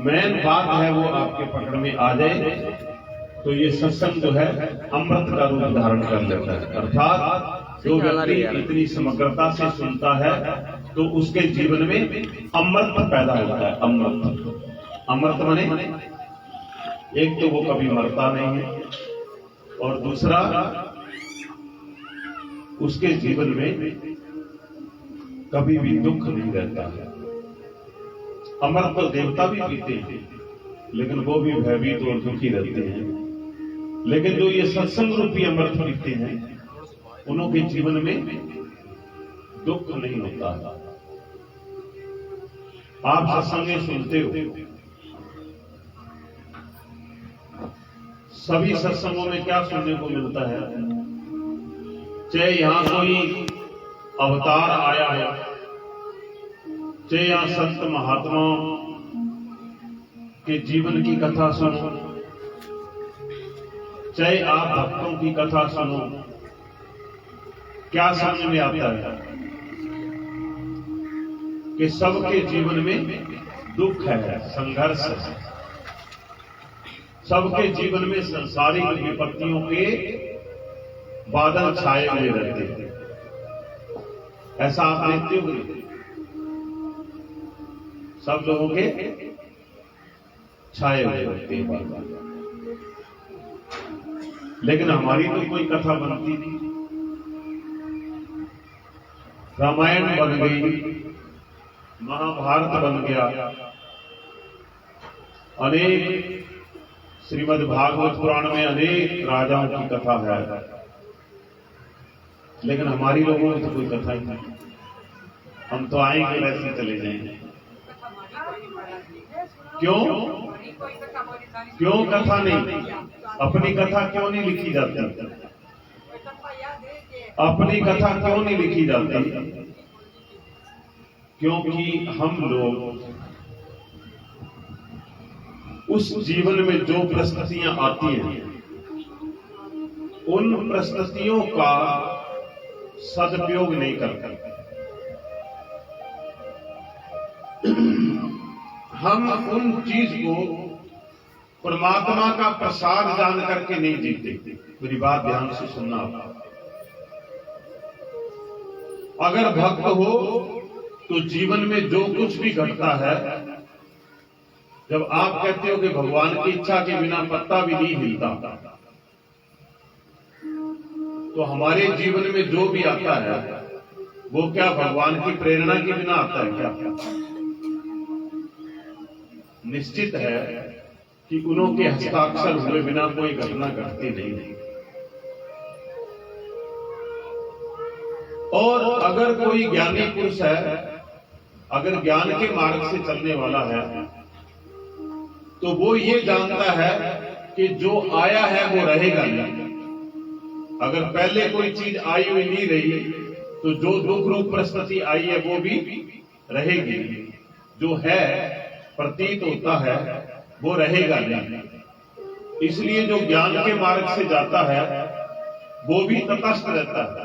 मेन बात है वो आपके पकड़ में आ जाए, तो ये सत्संग जो है अमृत का रूप धारण कर लेता है। अर्थात जो व्यक्ति इतनी समग्रता से सुनता है तो उसके जीवन में अमृत पैदा होता है। अमृत माने एक तो वो कभी मरता नहीं है, और दूसरा उसके जीवन में कभी भी दुख नहीं रहता है। अमृत तो देवता भी पीते हैं, लेकिन वो भी भयभीत और दुखी रहते हैं। लेकिन जो ये सत्संग रूपी अमृत पीते हैं, उनके जीवन में दुख नहीं होता है। आप सत्संग सुनते हो, सभी सत्संगों में क्या सुनने को मिलता है? चाहे यहां कोई अवतार आया है, चाहे यहां संत महात्माओं के जीवन की कथा सुनो, चाहे आप भक्तों की कथा सुनो, क्या समझ में आता है कि सबके जीवन में दुख है, संघर्ष है। सबके जीवन में संसारिक विपत्तियों के बादल छाए हुए रहते हैं। ऐसा आप देखते हो? सब लोगों के छाए हुए रहते हैं बादल। लेकिन हमारी तो कोई कथा बनती नहीं। रामायण बन गई, महाभारत बन गया, अनेक श्रीमद् भागवत पुराण में अनेक राजाओं की कथा है, लेकिन हमारी लोगों में तो कोई कथा ही नहीं। हम तो आएंगे वैसे चले जाएंगे। क्यों कथा नहीं? अपनी कथा क्यों नहीं लिखी जाती? अपनी कथा क्यों नहीं लिखी जाती? क्योंकि हम लोग उस जीवन में जो परिस्थितियां आती हैं उन परिस्थितियों का सदुपयोग नहीं करते। हम उन चीज को परमात्मा का प्रसाद जान करके नहीं जीते। मेरी बात ध्यान से सुनना आप। अगर भक्त हो तो जीवन में जो कुछ भी घटता है, जब आप कहते हो कि भगवान की इच्छा के बिना पत्ता भी नहीं हिलता, तो हमारे जीवन में जो भी आता है वो क्या भगवान की प्रेरणा के बिना आता है क्या? निश्चित है कि उन्होंने हस्ताक्षर हुए बिना कोई घटना घटती नहीं। और अगर कोई ज्ञानी पुरुष है, अगर ज्ञान के मार्ग से चलने वाला है, तो वो ये जानता है कि जो आया है वो रहेगा नहीं। अगर पहले कोई चीज आई हुई नहीं रही तो जो दुख रूप परिस्थिति आई है वो भी रहेगी। जो है प्रतीत होता है वो रहेगा नहीं। इसलिए जो ज्ञान के मार्ग से जाता है वो भी तटस्थ रहता है,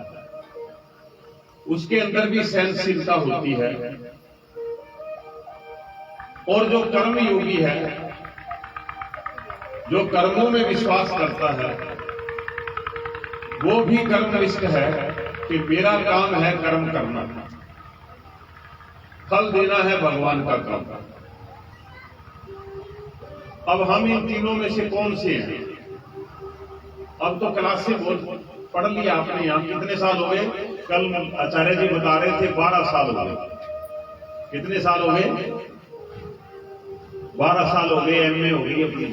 उसके अंदर भी सहनशीलता होती है। और जो कर्म योगी है, जो कर्मों में विश्वास करता है, वो भी कर्मनिष्ठ है कि मेरा काम है कर्म करना, फल देना है भगवान का काम। अब हम इन तीनों में से कौन से हैं? अब तो क्लास से पढ़ लिया आपने। यहां कितने साल हो गए? कल आचार्य जी बता रहे थे 12 साल हो गए। कितने साल हो गए? 12 साल हो गए। एमए हो गई अपनी।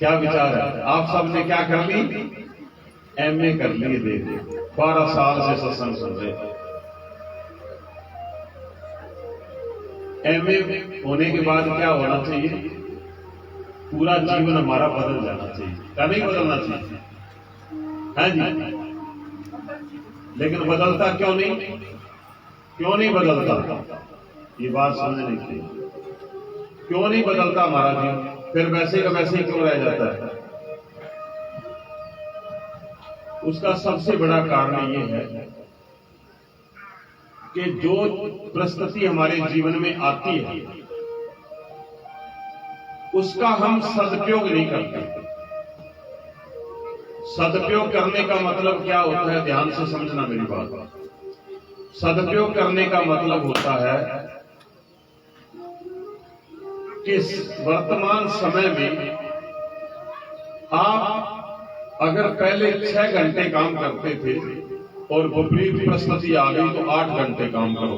क्या विचार है? आप सबने क्या कर ली? एमए कर लिए। दे 12 साल से सत्संग सुन रहे। एमए होने के बाद क्या होना चाहिए? पूरा जीवन हमारा बदल जाना चाहिए। क्या नहीं बदलना चाहिए? है जी? लेकिन बदलता क्यों नहीं? क्यों नहीं बदलता? ये बात समझनी चाहिए। क्यों नहीं बदलता हमारा जीवन? फिर वैसे का वैसे ही क्यों रह जाता है? उसका सबसे बड़ा कारण ये है कि जो परिस्थिति हमारे जीवन में आती है उसका हम सदुपयोग नहीं करते। सदुपयोग करने का मतलब क्या होता है? ध्यान से समझना मेरी बात। सदुपयोग करने का मतलब होता है कि वर्तमान समय में आप अगर पहले 6 घंटे काम करते थे और विपरीत परिस्थिति आ गई तो 8 घंटे काम करो।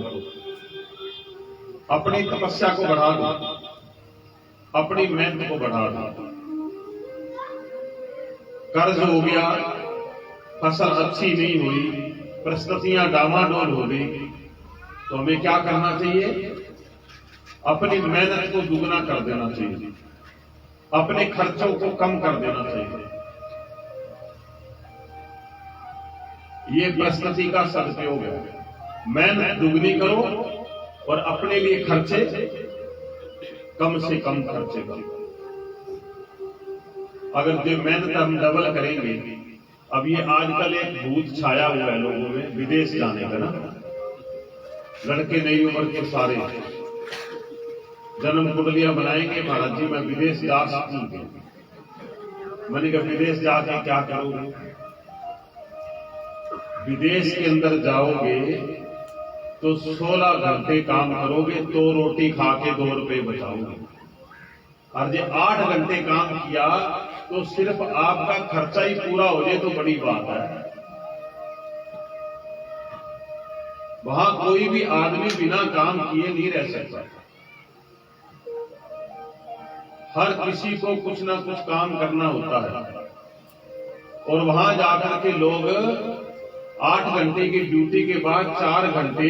अपनी तपस्या को बढ़ा दो, अपनी मेहनत को बढ़ा दो। कर्ज हो गया, फसल अच्छी नहीं हुई, परिस्थितियां डामाडोल हो गई, तो हमें क्या करना चाहिए? अपनी मेहनत को दुगना कर देना चाहिए, अपने खर्चों को कम कर देना चाहिए। ये परिस्थिति का सदुपयोग है। मेहनत दुगनी करो और अपने लिए खर्चे कम से कम खर्चे करो। अगर जो मेहनत हम डबल करेंगे, अब ये आजकल एक भूत छाया हुआ है लोगों में विदेश जाने का ना। लड़के नई उम्र के सारे जन्म कुंडलियां बनाएंगे, महाराज जी मैं विदेश जा सकूंगी। मैंने कहा विदेश जाके क्या करोगे? विदेश के अंदर जाओगे तो 16 घंटे काम करोगे, 2 रोटी खा के 2 रुपए बचाओगे। और जो 8 घंटे काम किया तो सिर्फ आपका खर्चा ही पूरा हो जाए तो बड़ी बात है। वहां कोई भी आदमी बिना काम किए नहीं रह सकता। हर किसी को कुछ ना कुछ काम करना होता है। और वहां जाकर के लोग 8 घंटे की ड्यूटी के बाद 4 घंटे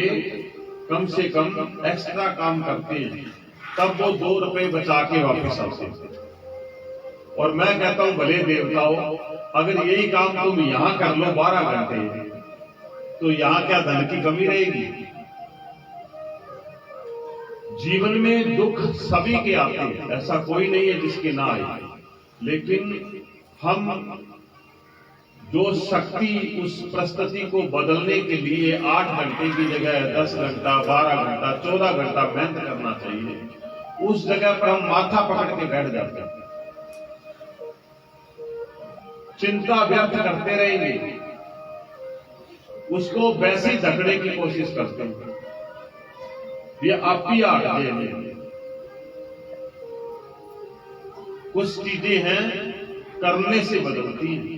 कम से कम एक्स्ट्रा काम करते हैं, तब वो 2 रुपए बचा के वापस आते हैं। और मैं कहता हूं भले देवताओं, अगर यही काम तुम यहां कर लो 12 घंटे, तो यहां क्या धन की कमी रहेगी? जीवन में दुख सभी के आते हैं, ऐसा कोई नहीं है जिसके ना आए, लेकिन हम जो शक्ति उस परिस्थिति को बदलने के लिए 8 घंटे की जगह 10 घंटा, 12 घंटा, 14 घंटा मेहनत करना चाहिए, उस जगह पर हम माथा पकड़ के बैठ जाते हैं, चिंता व्यर्थ करते रहेंगे, उसको वैसे धकने की कोशिश करते हैं। ये आप ही आगे कुछ चीजें हैं करने से बदलती हैं,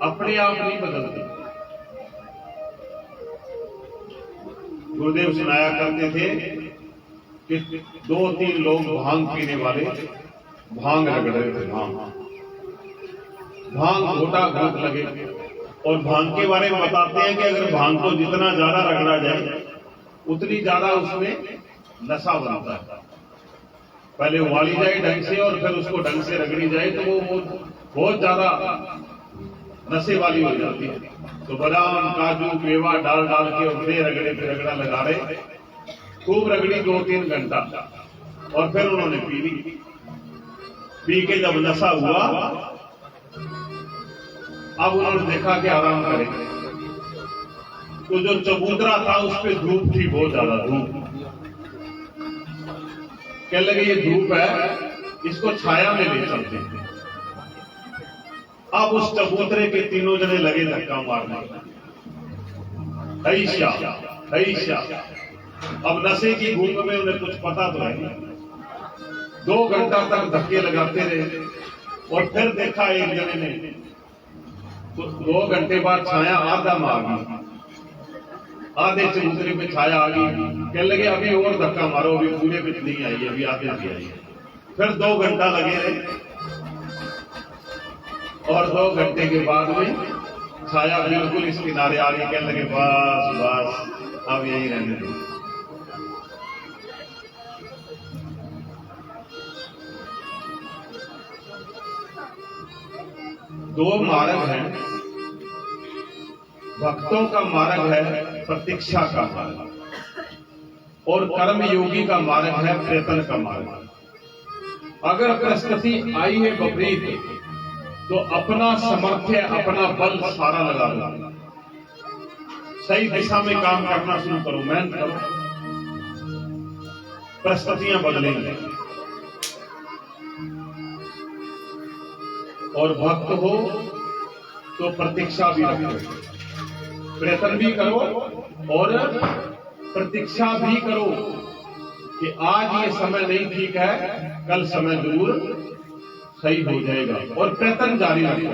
अपने आप नहीं बदलती। गुरुदेव सुनाया करते थे कि 2-3 लोग भांग पीने वाले भांग रगड़ रहे थे, भांग घोटा घोट लगे। और भांग के बारे में बताते हैं कि अगर भांग को जितना ज्यादा रगड़ा जाए उतनी ज्यादा उसमें नशा बनता है। पहले उबाली जाए ढंग से और फिर उसको ढंग से रगड़ी जाए तो वो बहुत ज्यादा नशे वाली हो जाती है। तो बादाम, काजू, मेवा डाल के और फिर रगड़े पे रगड़ा लगा रहे, खूब रगड़ी 2-3 घंटा और फिर उन्होंने पी ली। पी के जब नशा हुआ, अब उन्होंने देखा कि आराम करेंगे, तो जो चबूतरा था उस पर धूप थी, बहुत ज्यादा धूप। कहने लगे ये धूप है, इसको छाया में ले चलते हैं। अब उस चबूतरे के तीनों जने लगे धक्का मारने, ऐशा। अब नशे की भूख में उन्हें कुछ पता तो है। 2 घंटा तक धक्के लगाते रहे और फिर देखा एक जने ने, तो 2 घंटे बाद छाया आधा मार दी, आधे चबूतरे पे छाया आ गई। कहने लगे अभी और धक्का मारो, अभी पूरे पे नहीं आई, अभी आधे भी आई। फिर 2 घंटा लगे रहे और 2 घंटे के बाद में छाया बिल्कुल इस किनारे आ गई। कहने लगे बस अब यही रहने दो। दो मार्ग हैं, भक्तों का मार्ग है प्रतीक्षा का मार्ग और कर्म योगी का मार्ग है प्रयत्न का मार्ग। अगर परिस्थिति आई है विपरीत तो अपना सामर्थ्य, अपना बल सारा लगा लो, सही दिशा में काम करना शुरू करो, मेहनत करो, परिस्थितियां बदलेंगी। और भक्त हो तो प्रतीक्षा भी रखो, प्रयत्न भी करो और प्रतीक्षा भी करो कि आज ये समय नहीं ठीक है, कल समय जरूर सही हो जाएगा। और प्रयत्न जारी रखो।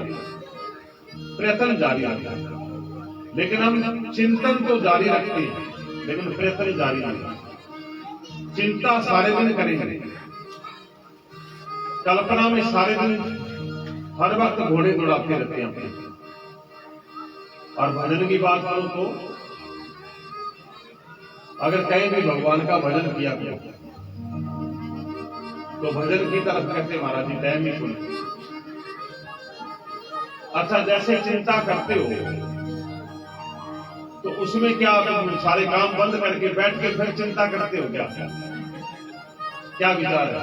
लेकिन हम चिंतन तो जारी रखते हैं, लेकिन प्रयत्न जारी रखते। चिंता सारे दिन करेंगे, कल्पना में सारे दिन हर वक्त घोड़े दौड़ाते रहते हैं अपने। और भजन की बात करो तो अगर कहीं भी भगवान का भजन किया गया तो भजन की तरफ कहते महाराज जी टाइम ही सुनते। अच्छा, जैसे चिंता करते हो तो उसमें क्या सारे काम बंद करके बैठ के फिर चिंता करते हो? क्या विचार है?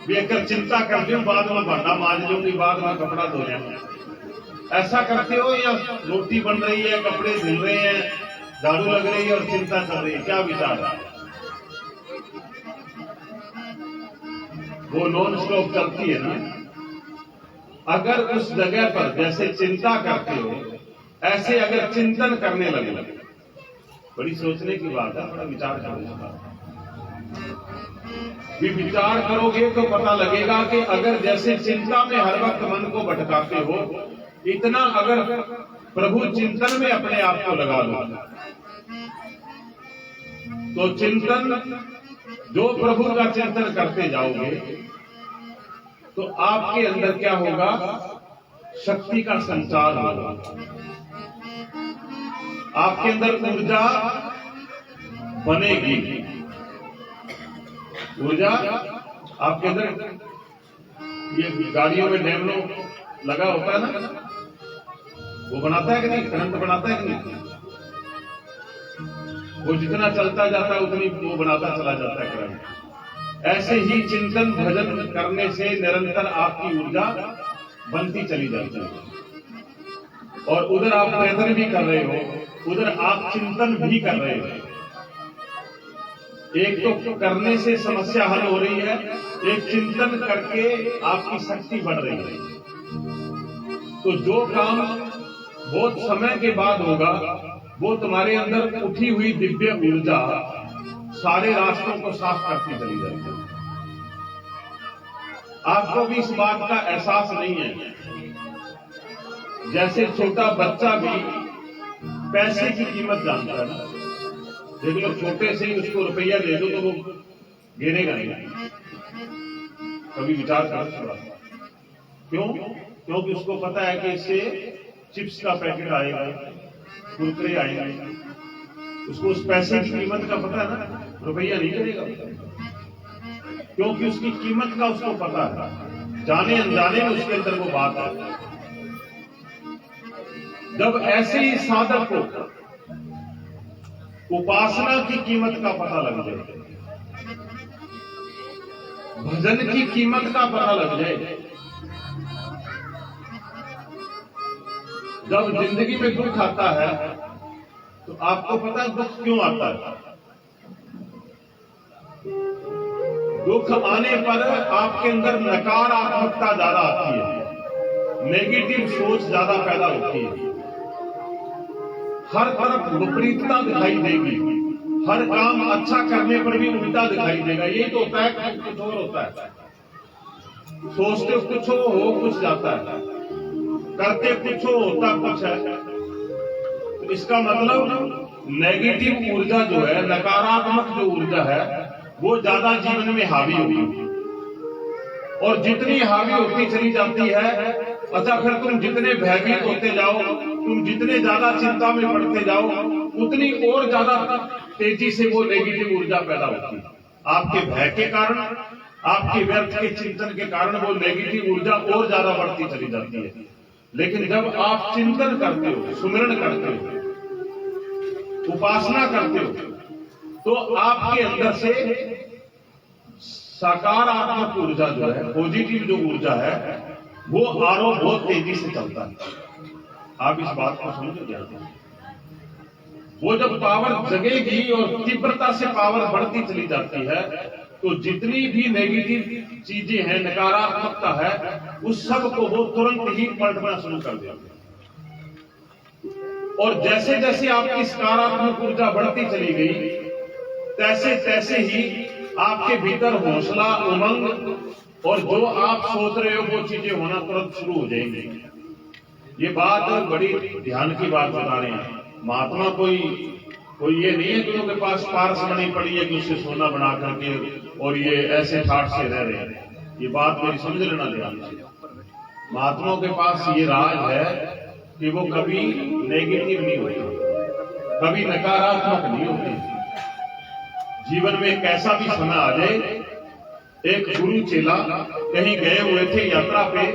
बेकर चिंता करते हो, बाद में भांडा मांज लूंगी, बाद में कपड़ा धो लेंगे, ऐसा करते हो? या रोटी बन रही है, कपड़े धुल रहे हैं, झाड़ू लग रही है और चिंता चल रही है? क्या विचार है? वो नॉन स्टॉप चलती है ना। अगर उस जगह पर जैसे चिंता करते हो ऐसे अगर चिंतन करने लगे, बड़ी सोचने की बात है, बड़ा विचार करो। भी विचार करोगे तो पता लगेगा कि अगर जैसे चिंता में हर वक्त मन को भटकाते हो, इतना अगर प्रभु चिंतन में अपने आप को लगा लो तो चिंतन, जो प्रभु का चिंतन करते जाओगे तो आपके अंदर क्या होगा? शक्ति का संचार होगा, आपके अंदर ऊर्जा बनेगी। ऊर्जा आपके अंदर, ये गाड़ियों में डैमनो लगा होता है ना, वो बनाता है कि नहीं? करंट बनाता है कि नहीं? वो जितना चलता जाता है उतनी वो बनाता चला जाता है करंट। ऐसे ही चिंतन भजन करने से निरंतर आपकी ऊर्जा बनती चली जाती है। और उधर आप प्रयत्न भी कर रहे हो, उधर आप चिंतन भी कर रहे हो। एक तो करने से समस्या हल हो रही है, एक चिंतन करके आपकी शक्ति बढ़ रही है। तो जो काम बहुत समय के बाद होगा, वो तुम्हारे अंदर उठी हुई दिव्य ऊर्जा सारे रास्तों को साफ करती चली जाएगी। आपको भी इस बात का एहसास नहीं है। जैसे छोटा बच्चा भी पैसे की कीमत जानता है ना, देख लो छोटे से ही उसको रुपया दे दो तो वो गिनेगा नहीं। कभी विचार कर थोड़ा, क्यों? क्योंकि उसको पता है कि इससे चिप्स का पैकेट आएगा, कुरकुरे आएंगे। उसको उस पैसे की कीमत का पता है ना, रुपया नहीं करेगा, क्योंकि उसकी कीमत का उसको पता है। जाने अनजाने में उसके अंदर वो बात है। जब ऐसे ही साधक को उपासना की कीमत का पता लग जाए, भजन की कीमत का पता लग जाए, जब जिंदगी में दुख आता है तो आपको पता है दुख क्यों आता है? दुख आने पर आपके अंदर नकारात्मकता ज्यादा आती है, नेगेटिव सोच ज्यादा पैदा होती है, हर तरफ विपरीतता दिखाई देगी, हर काम अच्छा करने पर भी उल्टा दिखाई देगा। यही तो होता है, कुछ और होता है। सोचते कुछ हो कुछ जाता है, करते कुछ हो होता कुछ है। तो इसका मतलब नेगेटिव ऊर्जा जो है, नकारात्मक जो ऊर्जा है, वो ज्यादा जीवन में हावी होगी। और जितनी हावी होती चली जाती है, अच्छा फिर तुम जितने भयभीत होते जाओ, तुम जितने ज्यादा चिंता में पड़ते जाओ, उतनी और ज्यादा तेजी से वो नेगेटिव ऊर्जा पैदा होती है। आपके भय के कारण, आपके व्यर्थ के चिंतन के कारण वो नेगेटिव ऊर्जा और ज्यादा बढ़ती चली जाती है। लेकिन जब आप चिंतन करते हो, सुमिरन करते हो, उपासना करते हो, तो आपके अंदर से सकारात्मक ऊर्जा जो है, पॉजिटिव जो ऊर्जा है, वो आरोप बहुत तेजी से चलता है। आप इस बात को समझ जाते। वो जब पावर जगेगी और तीव्रता से पावर बढ़ती चली जाती है, तो जितनी भी नेगेटिव चीजें हैं, नकारात्मकता है, उस सब को वो तुरंत ही पलटना शुरू कर देते हैं। और जैसे जैसे आपकी सकारात्मक ऊर्जा बढ़ती चली गई, तैसे तैसे ही आपके भीतर हौसला, उमंग और जो आप सोच रहे हो वो चीजें होना तुरंत शुरू हो जाएंगी। ये बात बड़ी ध्यान की बात बता रहे हैं। महात्मा कोई ये नहीं है कि उनके पास पारस बनी पड़ी है कि उससे सोना बना करके और ये ऐसे ठाट से रह रहे हैं। ये बात मेरी समझ लेना ध्यान से। महात्माओं के पास ये राज है कि वो कभी नेगेटिव नहीं होती, कभी नकारात्मक नहीं होती। जीवन में कैसा भी समय आ जाए, एक गुरु चेला कहीं गए हुए थे यात्रा पे,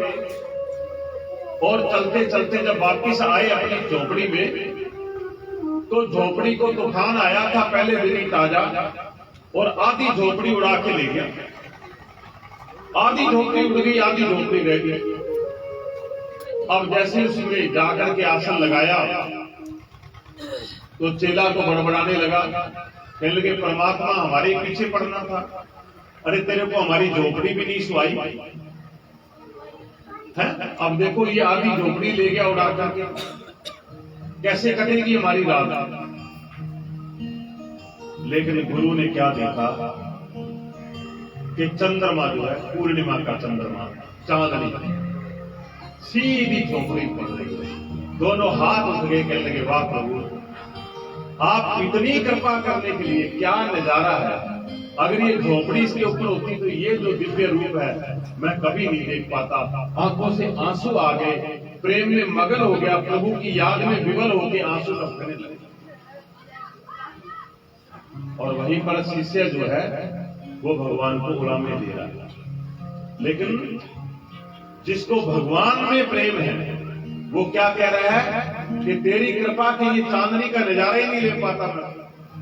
और चलते चलते जब वापिस आए अपनी झोपड़ी में, तो झोपड़ी को तूफान आया था पहले दिन ही ताजा, और आधी झोपड़ी उड़ा के ले गया। आधी झोपड़ी उड़ गई, आधी झोपड़ी रह गई। अब जैसे उसमें जाकर के आसन लगाया, तो चेला तो बड़बड़ाने लगा, कहने लगे परमात्मा हमारे पीछे पड़ना था, अरे तेरे को हमारी झोपड़ी भी नहीं सुहाई है। अब देखो ये आधी झोपड़ी ले गया उड़ा करके, कैसे कटेगी हमारी रात। लेकिन गुरु ने क्या देखा कि चंद्रमा जो है, पूर्णिमा का चंद्रमा, चांदनी सीधी झोपड़ी पड़ रही है। दोनों हाथ उठ गए, कहने लगे वाह प्रभु, आप इतनी कृपा करने के लिए क्या नजारा है। अगर ये झोपड़ी इसके ऊपर होती तो ये जो दिव्य रूप है मैं कभी नहीं देख पाता। आंखों से आंसू आ गए, प्रेम में मगन हो गया, प्रभु की याद में विवल होकर आंसू टपकने लगे। और वहीं पर शिष्य जो है वो भगवान को गुलामी दे रहा है। लेकिन जिसको भगवान में प्रेम है वो क्या कह रहा है कि तेरी कृपा की ये चांदनी का नजारा ही नहीं ले पाता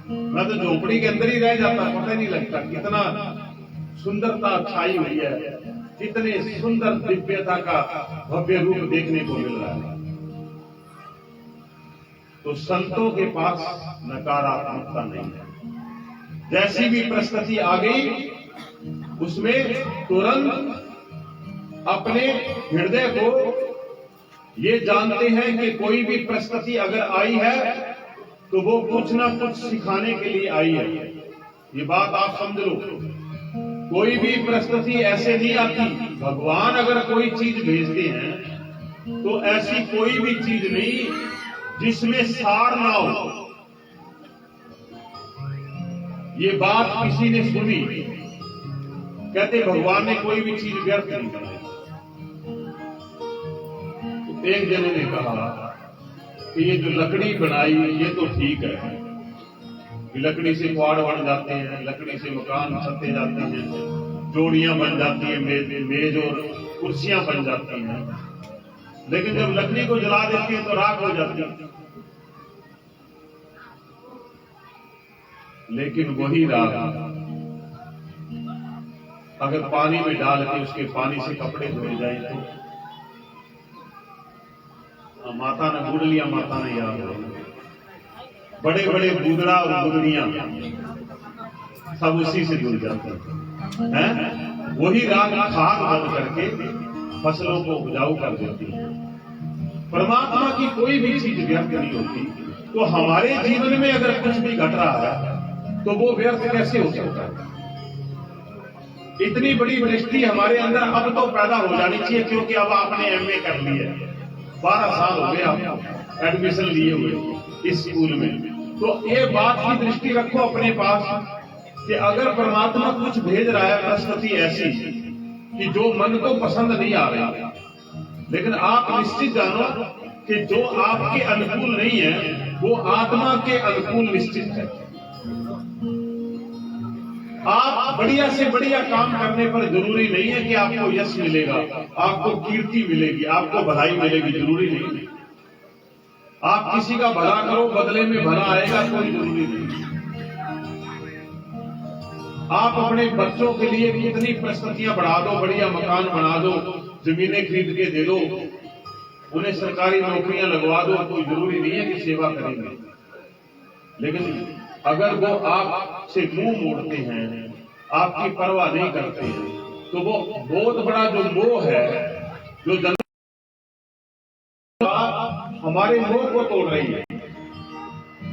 मैं तो झोपड़ी के अंदर ही रह जाता, पता ही नहीं लगता कितना सुंदरता छाई हुई है, कितने सुंदर दिव्यता का भव्य रूप देखने को मिल रहा है। तो संतों के पास नकारात्मकता नहीं है। जैसी भी परिस्थिति आ गई उसमें तुरंत अपने हृदय को ये जानते हैं कि कोई भी परिस्थिति अगर आई है तो वो कुछ ना कुछ सिखाने के लिए आई है। ये बात आप समझ लो। कोई भी परिस्थिति ऐसे नहीं आती। भगवान अगर कोई चीज भेजते हैं तो ऐसी कोई भी चीज नहीं जिसमें सार ना हो। ये बात किसी ने सुनी, कहते भगवान ने कोई भी चीज व्यर्थ नहीं बनाई। तो एक जने ने कहा कि ये जो लकड़ी बनाई ये तो ठीक है, लकड़ी से क्वाड बन जाते हैं, लकड़ी से मकान छते जाते हैं, जोड़ियां बन जाती हैं, मेज और कुर्सियां बन जाती हैं, लेकिन जब लकड़ी को जला देती है तो राख हो जाती है। लेकिन वही राख अगर पानी में डाल के उसके पानी से कपड़े धोए जाए तो माता ने बूढ़ लिया, माता ने याद है, बड़े बड़े बूदड़ा और बुदड़ियां सब उसी से जुड़ जाते हैं। वही राख खाद बन करके फसलों को उपजाऊ कर देती है। परमात्मा की कोई भी चीज व्यर्थ नहीं होती। तो हमारे जीवन में अगर कुछ भी घट रहा है तो वो व्यर्थ कैसे हो सकता है? इतनी बड़ी दृष्टि हमारे अंदर अब तो पैदा हो जानी चाहिए, क्योंकि अब आपने एमए कर लिया, 12 साल हो गए आप एडमिशन लिए हुए इस स्कूल में। तो ये बात की दृष्टि रखो अपने पास कि अगर परमात्मा कुछ भेज रहा है परिस्थिति ऐसी कि जो मन को पसंद नहीं आ रही, लेकिन आप निश्चित जानो कि जो आपके अनुकूल नहीं है वो आत्मा के अनुकूल निश्चित है। आप बढ़िया से बढ़िया काम करने पर जरूरी नहीं है कि आपको यश मिलेगा, आपको कीर्ति मिलेगी, आपको भलाई मिलेगी, जरूरी नहीं। आप किसी का भला करो बदले में भला आएगा, कोई जरूरी नहीं। आप अपने बच्चों के लिए कितनी परिस्थितियां बढ़ा दो, बढ़िया मकान बना दो, जमीनें खरीद के दे दो, उन्हें सरकारी नौकरियां लगवा दो, कोई जरूरी नहीं है कि सेवा करेंगे। लेकिन अगर वो आपसे मुंह मोड़ते हैं, आपकी परवाह नहीं करते हैं, तो वो बहुत बड़ा जो मोह है, जो हमारे मोह को तोड़ रही है।